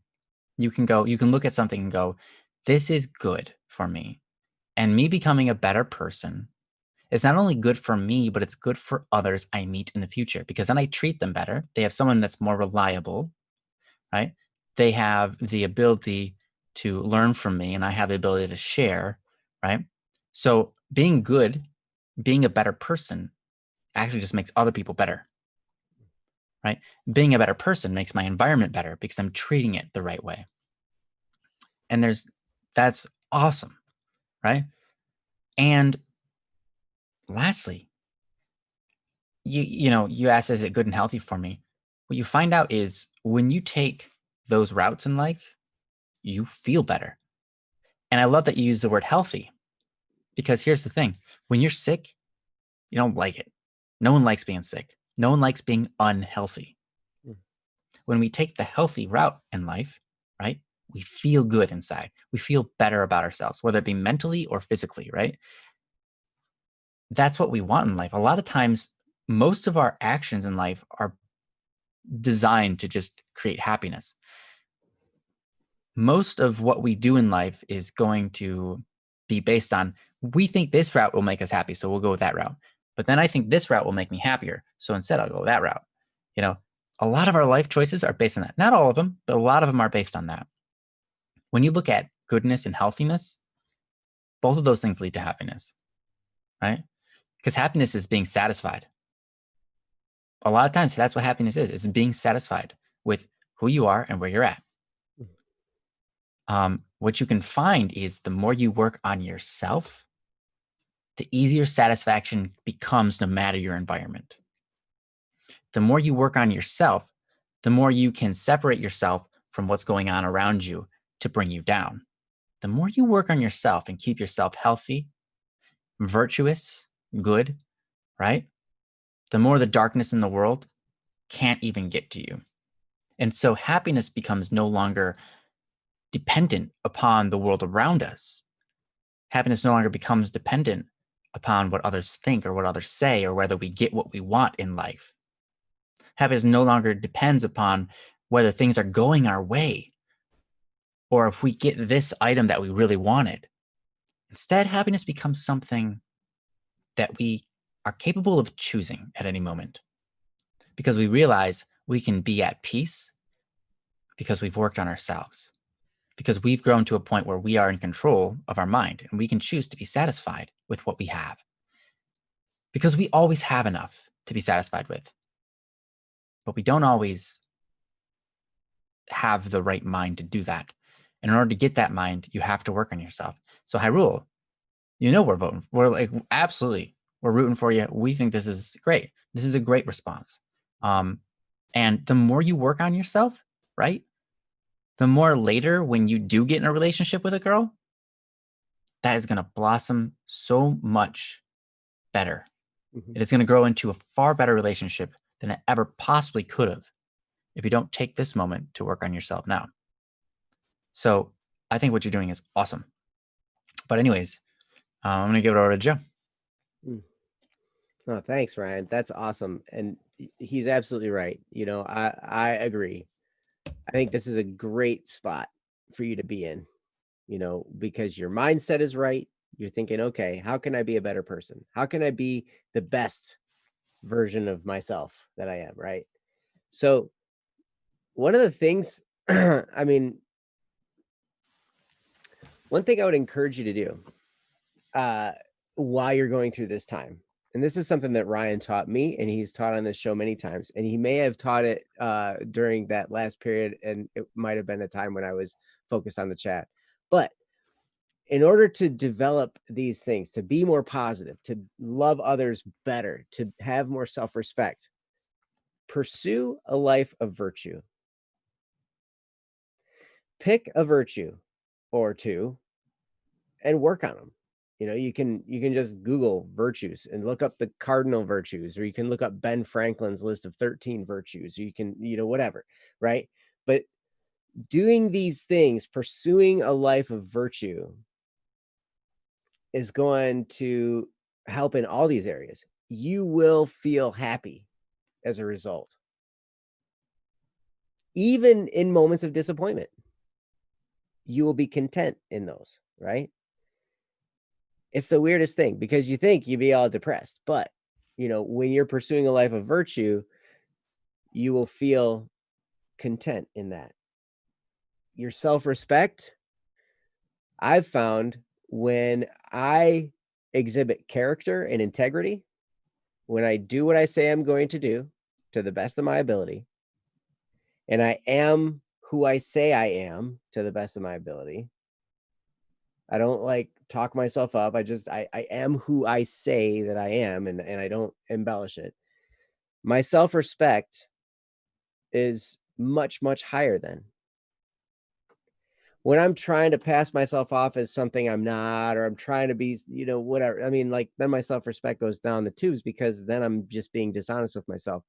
You can look at something and go, this is good for me. And me becoming a better person is not only good for me, but it's good for others I meet in the future, because then I treat them better. They have someone that's more reliable, right? They have the ability to learn from me, and I have the ability to share, right? So being good, being a better person actually just makes other people better, right? Being a better person makes my environment better because I'm treating it the right way. And that's awesome, right? And lastly, you asked, is it good and healthy for me? What you find out is when you take those routes in life, you feel better. And I love that you use the word healthy, because here's the thing. When you're sick, you don't like it. No one likes being sick. No one likes being unhealthy. When we take the healthy route in life, right, we feel good inside. We feel better about ourselves, whether it be mentally or physically, right? That's what we want in life. A lot of times, most of our actions in life are designed to just create happiness. Most of what we do in life is going to be based on, we think this route will make us happy, so we'll go with that route. But then I think this route will make me happier, so instead I'll go that route. A lot of our life choices are based on that. Not all of them, but a lot of them are based on that. When you look at goodness and healthiness, both of those things lead to happiness, right? Because happiness is being satisfied. A lot of times that's what happiness is. It's being satisfied with who you are and where you're at. What you can find is the more you work on yourself, the easier satisfaction becomes no matter your environment. The more you work on yourself, the more you can separate yourself from what's going on around you to bring you down. The more you work on yourself and keep yourself healthy, virtuous, good, right? The more the darkness in the world can't even get to you. And so happiness becomes no longer dependent upon the world around us. Happiness no longer becomes dependent upon what others think or what others say or whether we get what we want in life. Happiness no longer depends upon whether things are going our way or if we get this item that we really wanted. Instead, happiness becomes something that we are capable of choosing at any moment, because we realize we can be at peace because we've worked on ourselves, because we've grown to a point where we are in control of our mind and we can choose to be satisfied with what we have, because we always have enough to be satisfied with, but we don't always have the right mind to do that. And in order to get that mind, you have to work on yourself. So Hyrule, we're voting. We're like, absolutely, we're rooting for you. We think this is great. This is a great response. And the more you work on yourself, right, the more later when you do get in a relationship with a girl, that is going to blossom so much better. It is going to grow into a far better relationship than it ever possibly could have if you don't take this moment to work on yourself now. So I think what you're doing is awesome. But anyways, I'm going to give it over to Joe. Oh, thanks, Ryan. That's awesome. And he's absolutely right. I agree. I think this is a great spot for you to be in, because your mindset is right. You're thinking, okay, how can I be a better person? How can I be the best version of myself that I am, right? So one of the things, I mean, one thing I would encourage you to do while you're going through this time, and this is something that Ryan taught me, and he's taught on this show many times, and he may have taught it during that last period, and it might have been a time when I was focused on the chat. But in order to develop these things, to be more positive, to love others better, to have more self-respect, pursue a life of virtue. Pick a virtue or two and work on them. You know, you can just Google virtues and look up the cardinal virtues, or you can look up Ben Franklin's list of 13 virtues, or you can, whatever, right? But doing these things, pursuing a life of virtue, is going to help in all these areas. You will feel happy as a result, even in moments of disappointment. You will be content in those, right? It's the weirdest thing, because you think you'd be all depressed, but when you're pursuing a life of virtue, you will feel content in that. Your self-respect, I've found, when I exhibit character and integrity, when I do what I say I'm going to do to the best of my ability, and I am who I say I am to the best of my ability, I don't like talk myself up. I am who I say that I am, and I don't embellish it. My self-respect is much, much higher then. When I'm trying to pass myself off as something I'm not, or I'm trying to be, whatever. I mean, like, then my self-respect goes down the tubes, because then I'm just being dishonest with myself.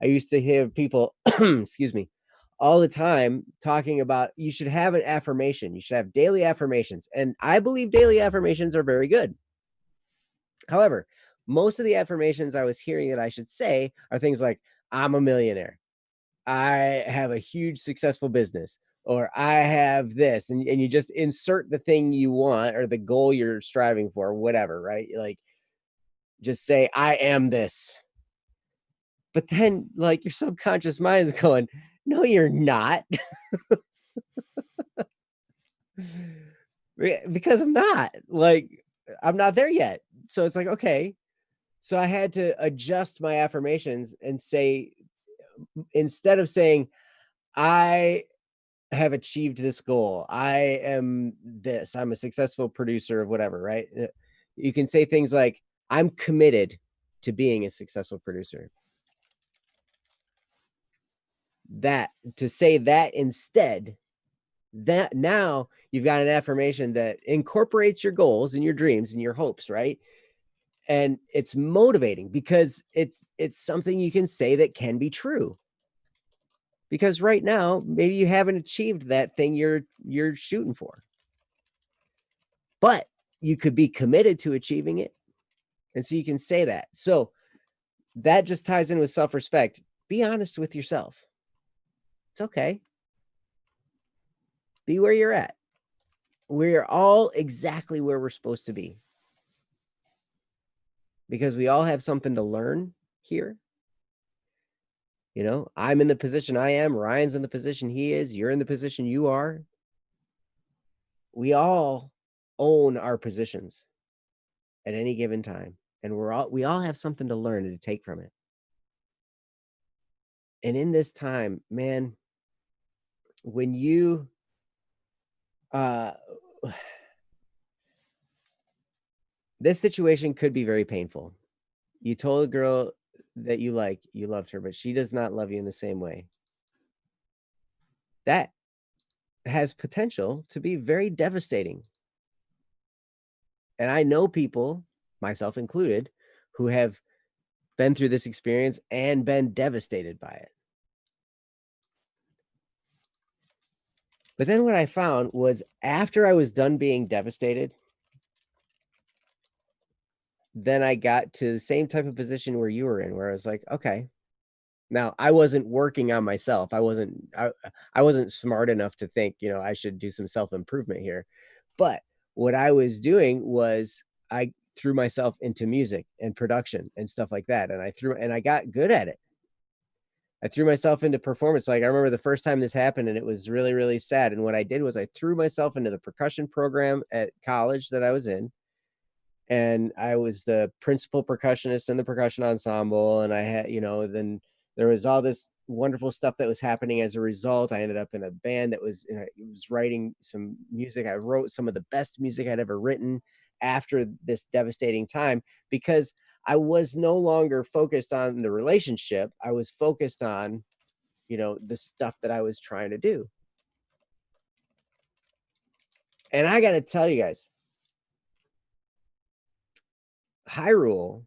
I used to hear people, excuse me, all the time talking about you should have an affirmation. You should have daily affirmations. And I believe daily affirmations are very good. However, most of the affirmations I was hearing that I should say are things like, I'm a millionaire, I have a huge successful business, or I have this, and you just insert the thing you want or the goal you're striving for, whatever, right? Like, just say, I am this. But then, like, your subconscious mind is going, no, you're not. Because I'm not. Like, I'm not there yet. So it's like, okay. So I had to adjust my affirmations and say, instead of saying, I have achieved this goal, I am this, I'm a successful producer of whatever, right? You can say things like, I'm committed to being a successful producer. That, to say that instead, that now you've got an affirmation that incorporates your goals and your dreams and your hopes, right? And it's motivating, because it's something you can say that can be true. Because right now, maybe you haven't achieved that thing you're shooting for, but you could be committed to achieving it. And so you can say that. So that just ties in with self-respect. Be honest with yourself. It's okay. Be where you're at. We're all exactly where we're supposed to be, because we all have something to learn here. I'm in the position I am. Ryan's in the position he is. You're in the position you are. We all own our positions at any given time, and we all have something to learn and to take from it. And in this time, man, when you this situation could be very painful. You told a girl that you loved her, but she does not love you in the same way. That has potential to be very devastating. And I know people, myself included, who have been through this experience and been devastated by it. But then what I found was, after I was done being devastated, then I got to the same type of position where you were in, where I was like, okay, now I wasn't working on myself. I wasn't smart enough to think, I should do some self-improvement here. But what I was doing was, I threw myself into music and production and stuff like that. And I got good at it. I threw myself into performance. Like I remember the first time this happened and it was really, really sad. And what I did was I threw myself into the percussion program at college that I was in. And I was the principal percussionist in the percussion ensemble. And I had, then there was all this wonderful stuff that was happening as a result. I ended up in a band that was, was writing some music. I wrote some of the best music I'd ever written after this devastating time, because I was no longer focused on the relationship. I was focused on, the stuff that I was trying to do. And I got to tell you guys, Hyrule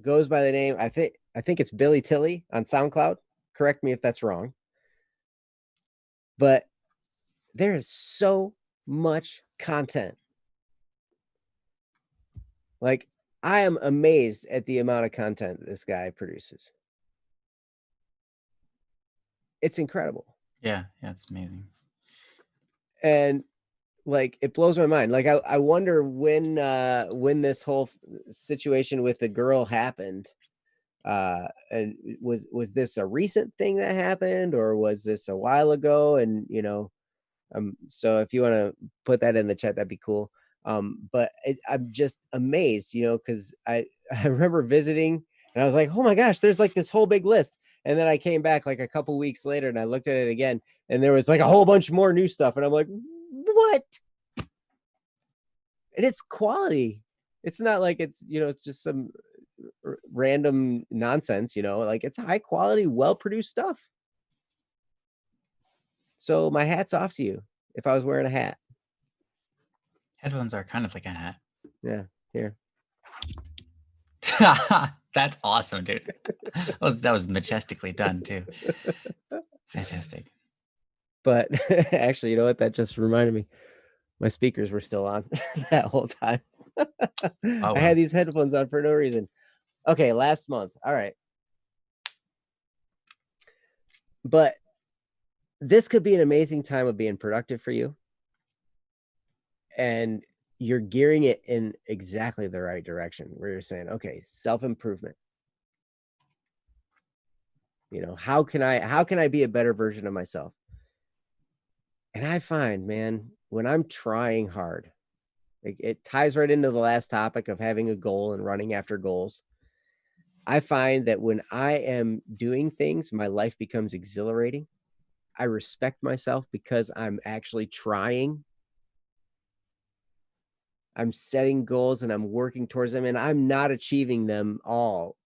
goes by the name, I think it's Billy Tilly on SoundCloud. Correct me if that's wrong. But there is so much content. Like, I am amazed at the amount of content this guy produces. It's incredible. Yeah, it's amazing. And like, it blows my mind. Like, I wonder when this whole situation with the girl happened. And was this a recent thing that happened, or was this a while ago? And so if you want to put that in the chat, that'd be cool. But I'm just amazed, because I remember visiting and I was like, oh my gosh, there's like this whole big list. And then I came back like a couple weeks later and I looked at it again and there was like a whole bunch more new stuff. And I'm like, what? And it's quality. It's not like it's, it's just some random nonsense, like it's high quality, well-produced stuff. So my hat's off to you if I was wearing a hat. Headphones are kind of like a hat. Yeah, here. That's awesome, dude. That was majestically done too. Fantastic. But actually, you know what? That just reminded me. My speakers were still on that whole time. I had these headphones on for no reason. Okay, last month. All right. But this could be an amazing time of being productive for you. And you're gearing it in exactly the right direction where you're saying, okay, self-improvement. How can I be a better version of myself? And I find, man, when I'm trying hard, it ties right into the last topic of having a goal and running after goals. I find that when I am doing things, my life becomes exhilarating. I respect myself because I'm actually trying. I'm setting goals and I'm working towards them, and I'm not achieving them all,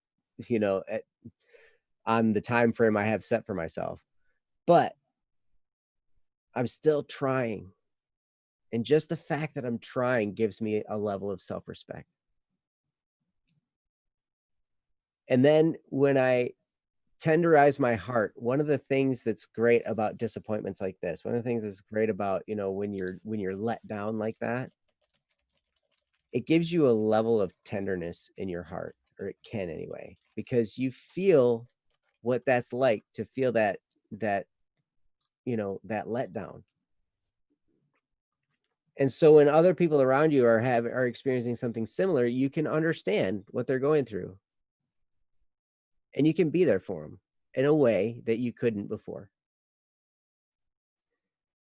on the time frame I have set for myself. But I'm still trying. And just the fact that I'm trying gives me a level of self-respect. And then when I tenderize my heart, one of the things that's great about disappointments like this, one of the things that's great about, when you're let down like that, it gives you a level of tenderness in your heart, or it can anyway, because you feel what that's like to feel that letdown. And so when other people around you are experiencing something similar, you can understand what they're going through. And you can be there for them in a way that you couldn't before.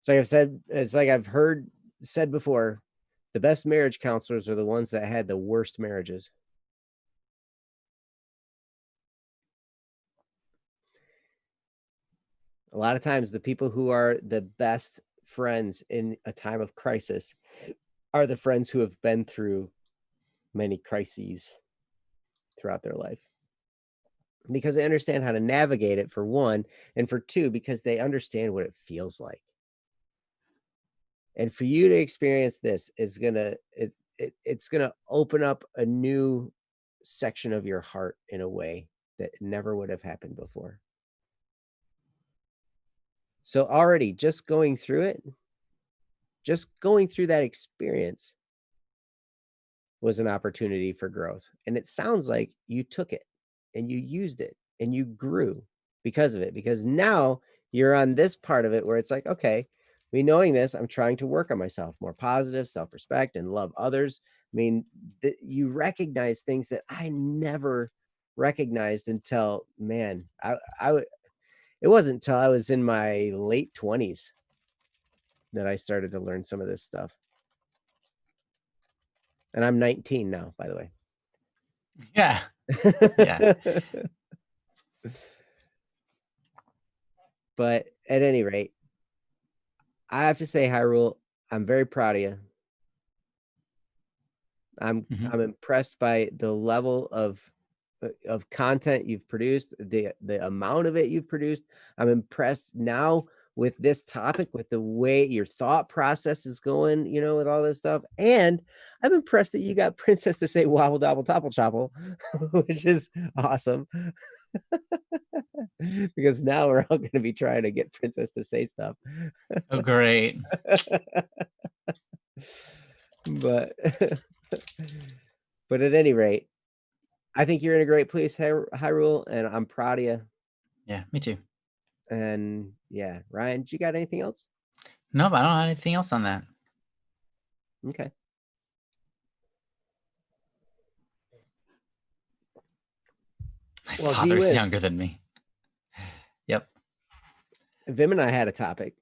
So it's like I've heard said before, the best marriage counselors are the ones that had the worst marriages. A lot of times the people who are the best friends in a time of crisis are the friends who have been through many crises throughout their life, because they understand how to navigate it, for one, and for two, because they understand what it feels like. And for you to experience this is it's gonna open up a new section of your heart in a way that never would have happened before. So already just going through that experience was an opportunity for growth. And it sounds like you took it and you used it and you grew because of it, because now you're on this part of it where it's like, okay, me knowing this, I'm trying to work on myself, more positive, self-respect, and love others. I mean, you recognize things that I never recognized until, man, it wasn't until I was in my late 20s that I started to learn some of this stuff. And I'm 19 now, by the way. Yeah. Yeah. But at any rate, I have to say, Hyrule, I'm very proud of you. I'm impressed by the level of content you've produced, the amount of it you've produced. I'm impressed now with this topic, with the way your thought process is going, you know, with all this stuff. And I'm impressed that you got Princess to say wobble dobble topple chopple, which is awesome. Because now we're all going to be trying to get Princess to say stuff. Oh, great. But at any rate, I think you're in a great place, Hyrule, and I'm proud of you. Yeah, me too. And yeah, Ryan, do you got anything else? No, but I don't have anything else on that. Okay. My Well, gee father's whiz. younger than me. Yep. Vim and I had a topic.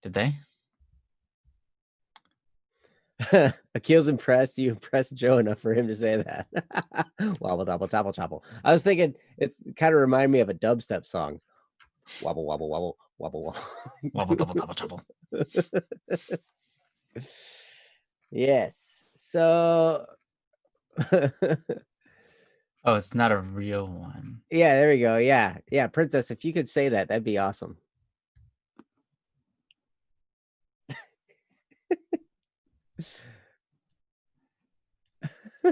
Did they? Akil's impressed. You impressed Joe enough for him to say that. Wobble, double, chopple, chopple. I was thinking it's kind of remind me of a dubstep song. Wobble, wobble, wobble, wobble, wobble. Wobble, double, double, trouble. Yes. So. Oh, it's not a real one. Yeah, there we go. Yeah. Yeah. Princess, if you could say that, that'd be awesome.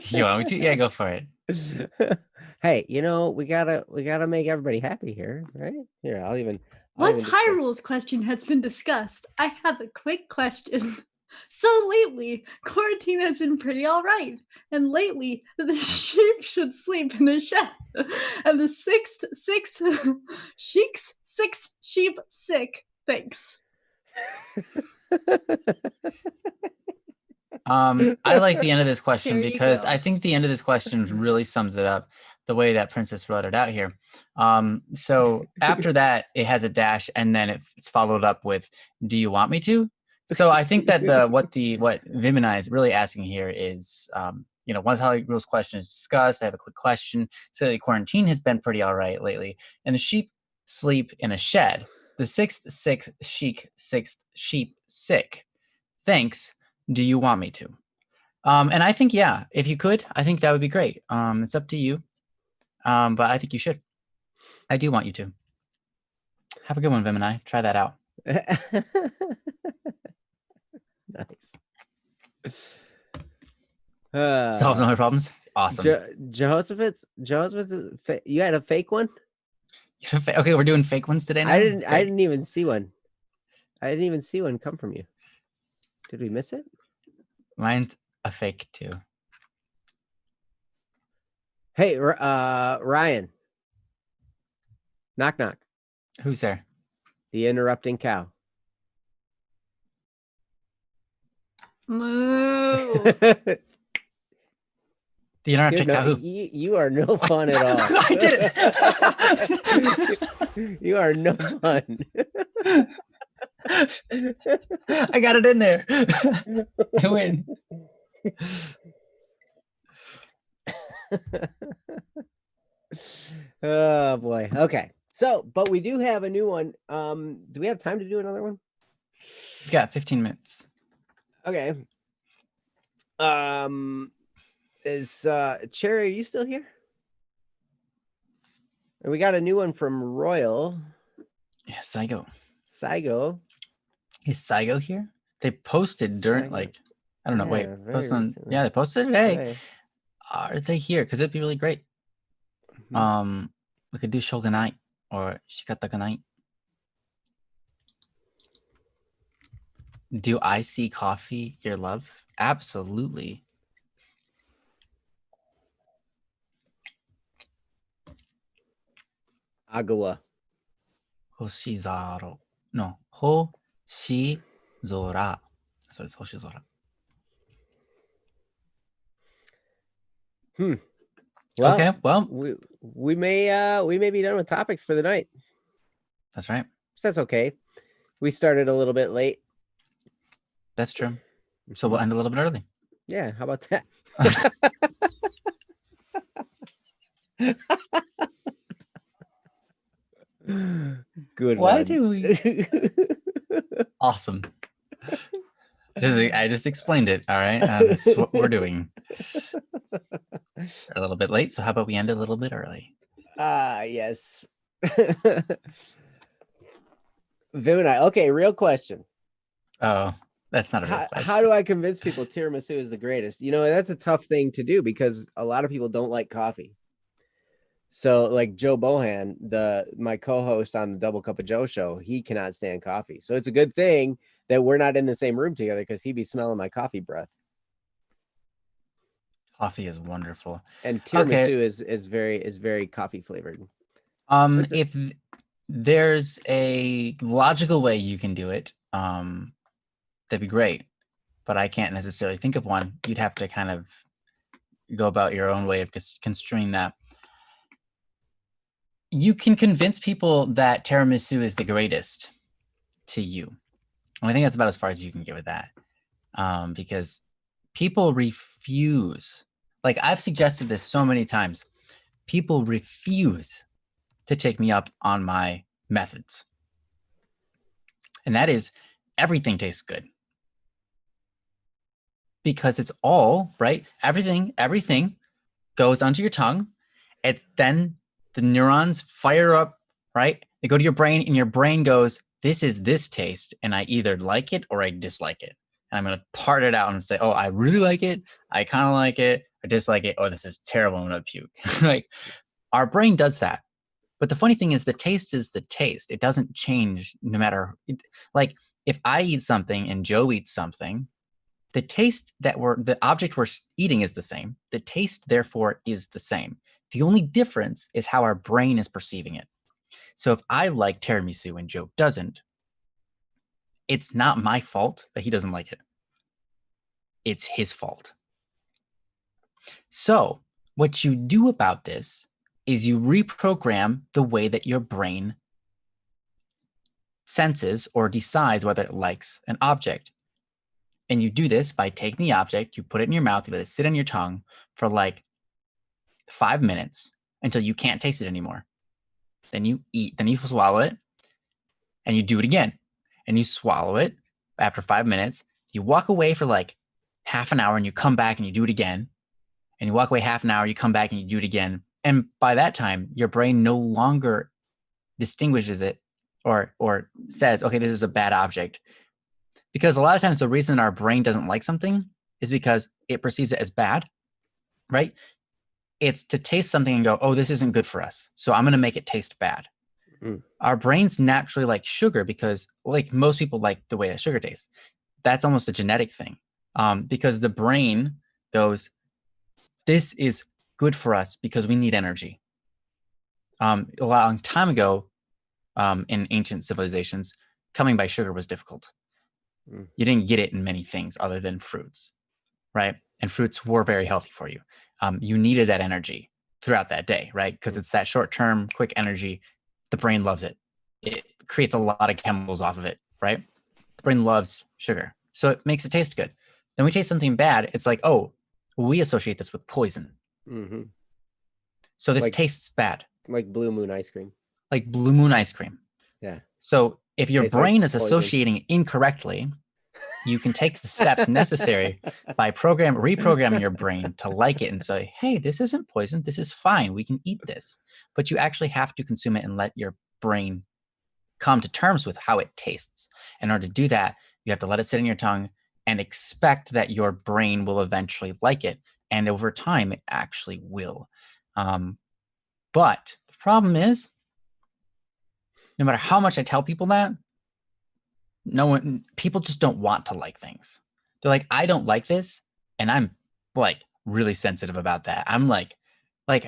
You want me to? Yeah, go for it. Hey, you know, we gotta make everybody happy here, right? Here, I'll even Once just say- Hyrule's question has been discussed, I have a quick question. So lately, quarantine has been pretty all right, and lately the sheep should sleep in a shed, and the sixth sheep sick. Thanks. I like the end of this question There you because go. I think the end of this question really sums it up the way that Princess wrote it out here. So after that, it has a dash, and then it's followed up with, "Do you want me to?" So I think that what Vim and I is really asking here is, you know, once Hyrule's question is discussed, I have a quick question. So the quarantine has been pretty all right lately, and the sheep sleep in a shed. The sixth sheep sick. Thanks. Do you want me to? And I think, yeah, if you could, I think that would be great. It's up to you. But I think you should. I do want you to. Have a good one, Vim and I. Try that out. Nice. Solve no problems. Awesome. Jehoshaphat, you had a fake one? Okay, we're doing fake ones today now? I didn't even see one. I didn't even see one come from you. Did we miss it? Mine's a fake too. Hey, Ryan. Knock, knock. Who's there? The interrupting cow. Moo. The interrupted cow. Who? You are no fun at all. I did it. You are no fun. I got it in there. I win. Oh boy. Okay. So, but we do have a new one. Do we have time to do another one? We've got 15 minutes. Okay. Is Cherry, are you still here? And we got a new one from Royal. Yeah, Saigo. Saigo. Is Saigo here? They posted during Saigo. I don't know. Yeah, Wait, very post on. recently. Yeah, they posted today. Today. Are they here? Because it'd be really great. Mhm. We could do Shogunite or Shikatakanite. Do I see coffee your love? Absolutely. Agawa. Hoshizaro. No. Hoshizora. So it's Hoshizora. Well, Okay, well, we may be done with topics for the night. that's right. So that's okay. We started a little bit late. That's true. So we'll end a little bit early. Yeah, how about that? Good Why one. do we? Awesome. I just explained it. All right. That's what we're doing. We're a little bit late. So how about we end a little bit early? Yes. Viv and I. Okay, real question. Oh, that's not a real question. How do I convince people tiramisu is the greatest? You know, that's a tough thing to do because a lot of people don't like coffee. So like Joe Bohan, my co-host on the Double Cup of Joe show, he cannot stand coffee. So it's a good thing that we're not in the same room together because he'd be smelling my coffee breath. Coffee is wonderful. And tiramisu is very coffee flavored. If there's a logical way you can do it, that'd be great. But I can't necessarily think of one. You'd have to kind of go about your own way of construing that. You can convince people that tiramisu is the greatest to you. And I think that's about as far as you can get with that. Because people refuse. Like I've suggested this so many times. People refuse to take me up on my methods. And that is everything tastes good. Because it's all, right? Everything goes onto your tongue. Then the neurons fire up, right? They go to your brain and your brain goes, this is this taste. And I either like it or I dislike it. And I'm going to part it out and say, oh, I really like it. I kind of like it. I dislike it. Oh, this is terrible. I'm going to puke. Like our brain does that. But the funny thing is the taste is the taste. It doesn't change no matter, like if I eat something and Joe eats something, the taste the object we're eating is the same. The taste, therefore, is the same. The only difference is how our brain is perceiving it. So if I like tiramisu and Joe doesn't, it's not my fault that he doesn't like it. It's his fault. So what you do about this is you reprogram the way that your brain senses or decides whether it likes an object. And you do this by taking the object, you put it in your mouth, you let it sit on your tongue for like 5 minutes until you can't taste it anymore. Then you eat, then you swallow it, and you do it again. And you swallow it after 5 minutes. You walk away for like half an hour and you come back and you do it again. And you walk away half an hour, you come back and you do it again. And by that time, your brain no longer distinguishes it or says, okay, this is a bad object. Because a lot of times the reason our brain doesn't like something is because it perceives it as bad, right? It's to taste something and go, oh, this isn't good for us. So I'm going to make it taste bad. Our brains naturally like sugar because like most people like the way that sugar tastes. That's almost a genetic thing because the brain goes, this is good for us because we need energy. A long time ago in ancient civilizations, coming by sugar was difficult. You didn't get it in many things other than fruits, right? And fruits were very healthy for you. You needed that energy throughout that day, right? Because it's that short-term, quick energy. The brain loves it. It creates a lot of chemicals off of it, right? The brain loves sugar. So it makes it taste good. Then we taste something bad. It's like, oh, we associate this with poison. Mm-hmm. So this tastes bad. Like Blue Moon ice cream. Like Blue Moon ice cream. Yeah. So if your brain like is associating incorrectly, you can take the steps necessary by reprogramming your brain to like it and say, hey, this isn't poison. This is fine. We can eat this. But you actually have to consume it and let your brain come to terms with how it tastes. In order to do that, you have to let it sit in your tongue and expect that your brain will eventually like it. And over time, it actually will. But the problem is, no matter how much I tell people that, people just don't want to like things. They're like, I don't like this. And I'm like really sensitive about that. I'm like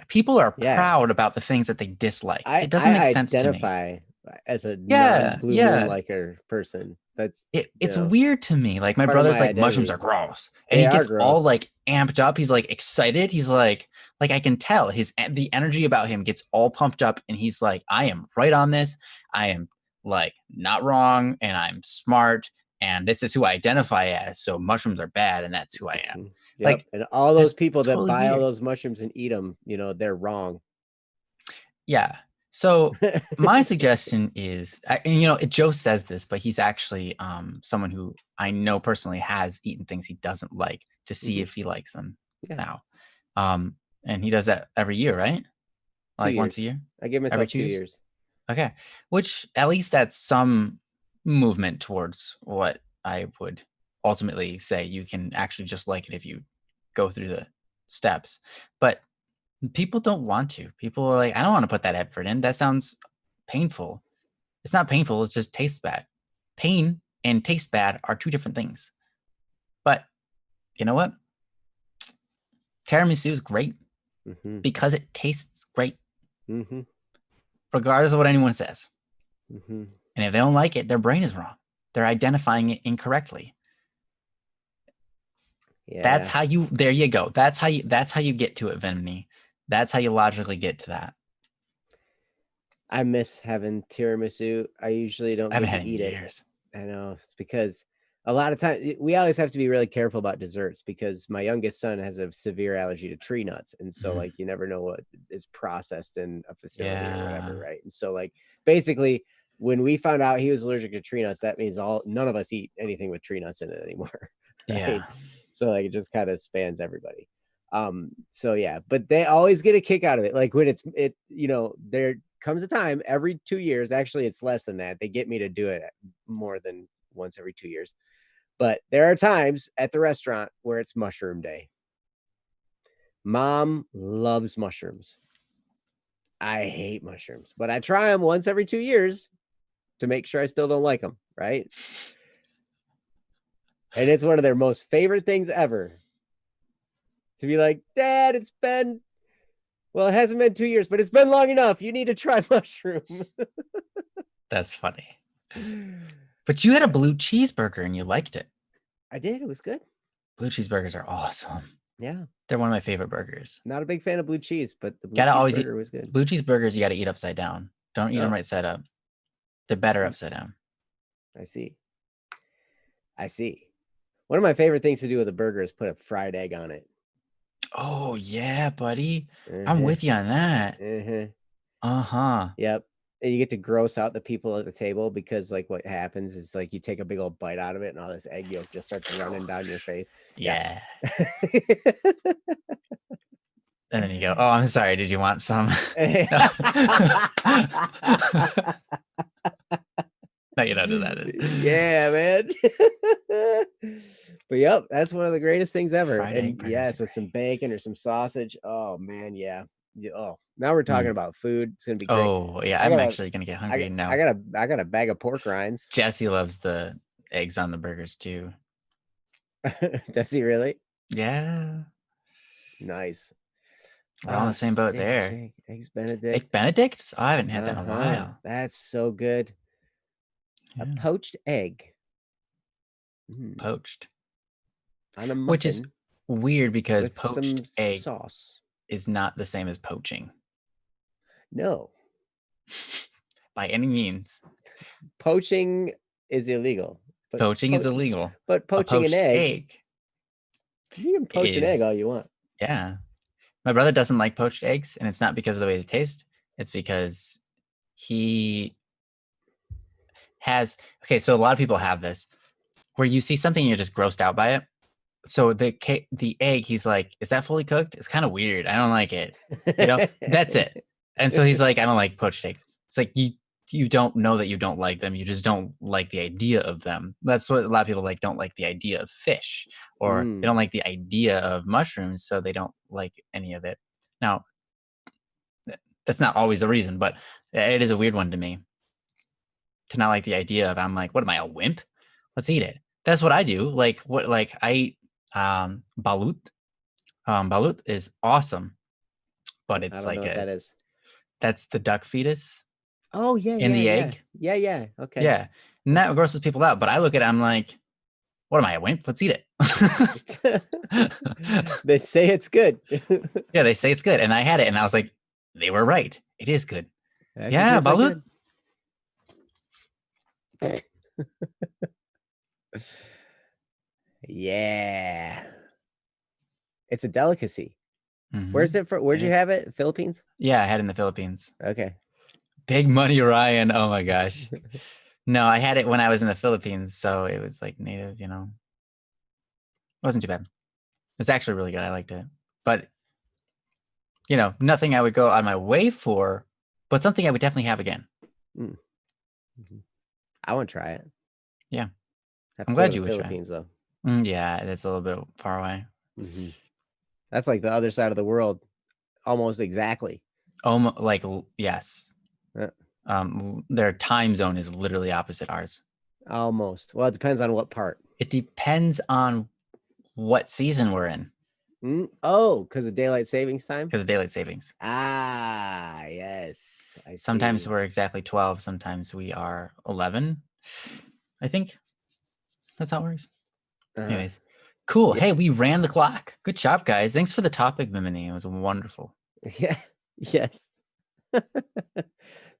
people are proud about the things that they dislike. It doesn't make sense to me. I identify as a non-Blue Moon liker person. That's it's you know, weird to me. Like my part of brother's my like mushrooms identity. are gross, and They he are gets all gross. like amped up. He's like excited. He's like I can tell the energy about him gets all pumped up, and he's like, I am right on this. I am like not wrong, and I'm smart, and this is who I identify as. So mushrooms are bad, and that's who I am. Mhm. Yep. Like And all those that's people that totally buy all weird. those mushrooms and eat them, they're wrong. Yeah. So my suggestion is, and Joe says this, but he's actually someone who I know personally has eaten things he doesn't like to see Mhm. if he likes them Yeah. now. And he does that every year, right? 2 Like once a years. year? I give Every myself 2 2 years? years. Okay. Which at least that's some movement towards what I would ultimately say you can actually just like it if you go through the steps. But people don't want to. People are like, I don't want to put that effort in. That sounds painful. It's not painful. It just tastes bad. Pain and taste bad are two different things. But you know what? Tiramisu is great Mm-hmm. because it tastes great, Mm-hmm. regardless of what anyone says. Mm-hmm. And if they don't like it, their brain is wrong. They're identifying it incorrectly. Yeah. That's how you. There you go. That's how you get to it, Vinny. That's how you logically get to that. I miss having tiramisu. I usually don't I haven't get had to it in eat it. years. I know it's because a lot of times we always have to be really careful about desserts because my youngest son has a severe allergy to tree nuts, and so Mhm. like you never know what is processed in a facility or whatever, Yeah. right? And so like basically when we found out he was allergic to tree nuts, that means none of us eat anything with tree nuts in it anymore, right? Yeah. So like it just kind of spans everybody. So yeah, but they always get a kick out of it. Like when there comes a time every 2 years, actually it's less than that, they get me to do it more than once every 2 years, but there are times at the restaurant where it's mushroom day. Mom loves mushrooms. I hate mushrooms, but I try them once every 2 years to make sure I still don't like them, right? And it's one of their most favorite things ever to be like, Dad, it hasn't been 2 years, but it's been long enough. You need to try mushroom. That's funny. But you had a blue cheeseburger and you liked it. I did. It was good. Blue cheeseburgers are awesome. Yeah. They're one of my favorite burgers. Not a big fan of blue cheese, but the blue Gotta always eat cheeseburger was good. blue cheeseburgers. You got to eat upside down. Don't eat them Oh. right side up. They're better Mhm. upside down. I see. One of my favorite things to do with a burger is put a fried egg on it. Oh yeah, buddy. I'm Uh-huh. with you on that. Uh-huh. Uh-huh. Yep. And you get to gross out the people at the table because like what happens is like you take a big old bite out of it and all this egg yolk just starts running down your face. Yeah. And then you go, oh, I'm sorry. Did you want some? No, you don't do that. Yeah, man. But yep, that's one of the greatest things ever. Fried egg And burgers yes, are with some great. bacon or some sausage. Oh man, yeah. Oh, now we're talking about food. It's gonna be great. Oh yeah, I I'm gotta- actually gonna get hungry now. I got a bag of pork rinds. Jesse loves the eggs on the burgers too. Does he really? Yeah. Nice. We're all in the same boat there. Jake, Eggs Benedict. Egg Benedicts? Oh, I haven't had that in a Uh-huh. while. That's so good. Yeah. A poached egg. Mm, Poached. on a muffin Which is weird because with some poached egg sauce. is not the same as poaching No, by any means. poaching is illegal. But Poaching is illegal. But A poaching an poached egg, you can poach an egg is- all you want. Yeah. My brother doesn't like poached eggs, and it's not because of the way they taste. It's because he has so a lot of people have this where you see something and you're just grossed out by it. So the egg, he's like, is that fully cooked? It's kind of weird. I don't like it. That's it. And so he's like, I don't like poached eggs. It's like you don't know that you don't like them. You just don't like the idea of them. That's what a lot of people don't like the idea of fish, or they don't like the idea of mushrooms, so they don't like any of it. Now, that's not always the reason, but it is a weird one to me to not like the idea of. I'm like, what am I, a wimp? Let's eat it. That's what I do. I eat balut. Balut is awesome, but I it's don't know what that is. that's the duck fetus. Oh yeah, in the egg. Yeah. Okay. Yeah, And that grosses people out. But I look at it, I'm like, what am I, a wimp? Let's eat it. They say it's good. Yeah, they say it's good. And I had it and I was like, they were right. It is good. Actually Yeah, tastes like balut. good. Yeah. It's a delicacy. Mhm. Where's it from? Where'd It you is. have it? Philippines? Yeah, I had it in the Philippines. Okay. Big money, Ryan. Oh my gosh. No, I had it when I was in the Philippines. So it was like native, It wasn't too bad. It was actually really good. I liked it. But, nothing I would go on my way for, but something I would definitely have again. Mhm. I want to try it. Yeah. Have I'm to go glad to you the would try. Philippines though. Yeah, it's a little bit far away. That's like the other side of the world, almost exactly. Yes. Yeah. Their time zone is literally opposite ours. Almost. Well, it depends on what part. It depends on what season we're in Oh, because of daylight savings time. because of daylight savings. Ah, yes. I Sometimes see. we're exactly 12. Sometimes we are 11. I think that's how it works. Uh-huh. Anyways, cool. Yeah. Hey, we ran the clock. Good job, guys. Thanks for the topic, Mimini. It was wonderful. Yeah. Yes.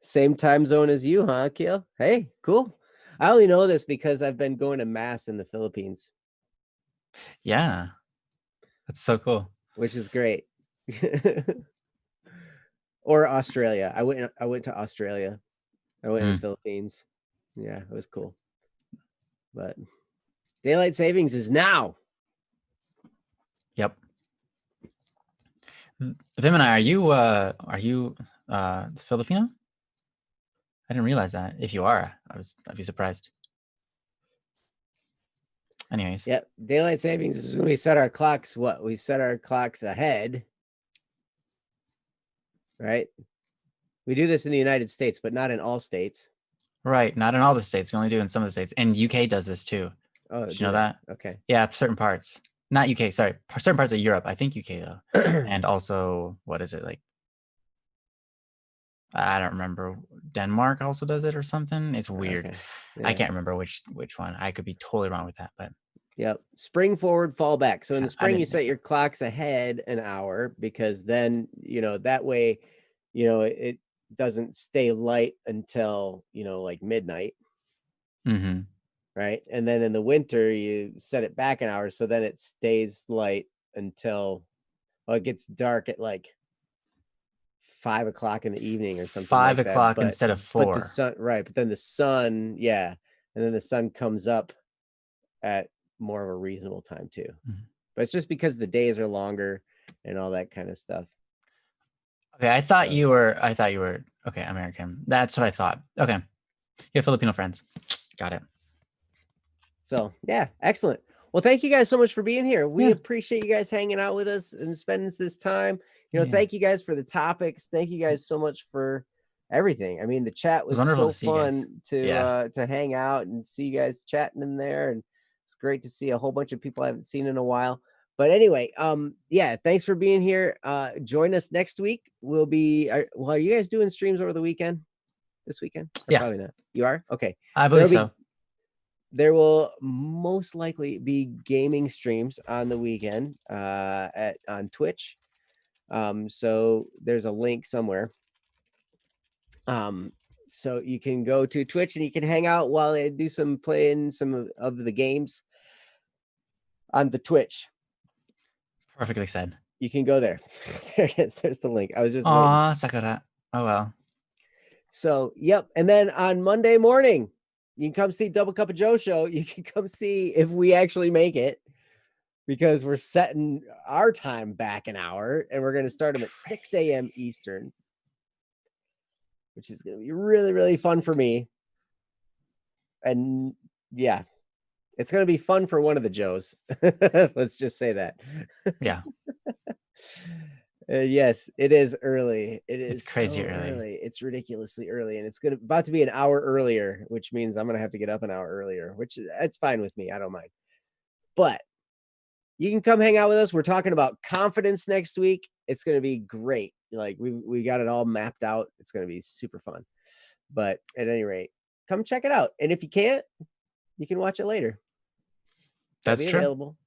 Same time zone as you, huh, Keel? Hey, cool. I only know this because I've been going to mass in the Philippines, Yeah, that's so cool. which is great. Or Australia. I went to Australia. I went to the Philippines. Yeah, it was cool. But daylight savings is now. Yep. Vimini, are you Filipino? I didn't realize that. If you are, I'd be surprised. Anyways. Yep. Daylight savings is when we set our clocks. We set our clocks ahead. Right? We do this in the United States, but not in all states. Right. Not in all the states. We only do in some of the states. And UK does this too. Oh, Did you know that? Okay. Yeah, certain parts. Not UK, sorry. Certain parts of Europe. I think UK though. And also, what is it like? I don't remember. Denmark also does it or something. It's weird. Okay. I Yeah. can't remember which one. I could be totally wrong with that, but Yep. Spring forward, fall back. So in the I spring, didn't you think set so. your clocks ahead an hour because then, that way, it doesn't stay light until, like midnight. Mm-hmm. Right. And then in the winter, you set it back an hour. So then it stays light until, it gets dark at like 5 o'clock in the evening or something 5 like that. o'clock instead of 4. But the sun, right. But then the sun, yeah. And then the sun comes up at more of a reasonable time too. But it's just because the days are longer and all that kind of stuff. Okay, I thought you were okay, American. That's what I thought. Okay. You have Filipino friends. Got it. So yeah, excellent. Well, thank you guys so much for being here. We Yeah. appreciate you guys hanging out with us and spending this time. Yeah. Thank you guys for the topics. Thank you guys so much for everything. I mean, the chat was wonderful so to see you guys. fun to hang out and see you guys chatting in there, and it's great to see a whole bunch of people I haven't seen in a while. But anyway, yeah, thanks for being here. Join us next week. Are you guys doing streams over the weekend? This weekend? Or Yeah. Probably not. You are? Okay. I believe so. There will most likely be gaming streams on the weekend on Twitch. So there's a link somewhere. So you can go to Twitch and you can hang out while they do playing some of the games on the Twitch. Perfectly said. You can go there. There it is. There's the link. I was just Aw, Sakura. Oh well. So, yep. And then on Monday morning, you can come see Double Cup of Joe show. You can come see if we actually make it, because we're setting our time back an hour and we're going to start them at 6 a.m. Eastern, which is going to be really, really fun for me. And yeah, it's going to be fun for one of the Joes. Let's just say that. Yeah. Yes, it is early. It's crazy so early. It's ridiculously early, and it's about to be an hour earlier, which means I'm going to have to get up an hour earlier, which that's fine with me. I don't mind. But you can come hang out with us. We're talking about confidence next week. It's going to be great. Like we got it all mapped out. It's going to be super fun. But at any rate, come check it out. And if you can't, you can watch it later. It'll That's be true. available.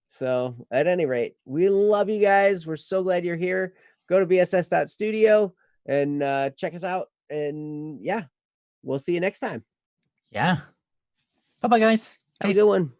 So at any rate, we love you guys. We're so glad you're here. Go to bss.studio and check us out. And yeah, we'll see you next time. Yeah. Bye-bye, guys. Have a Peace. good one.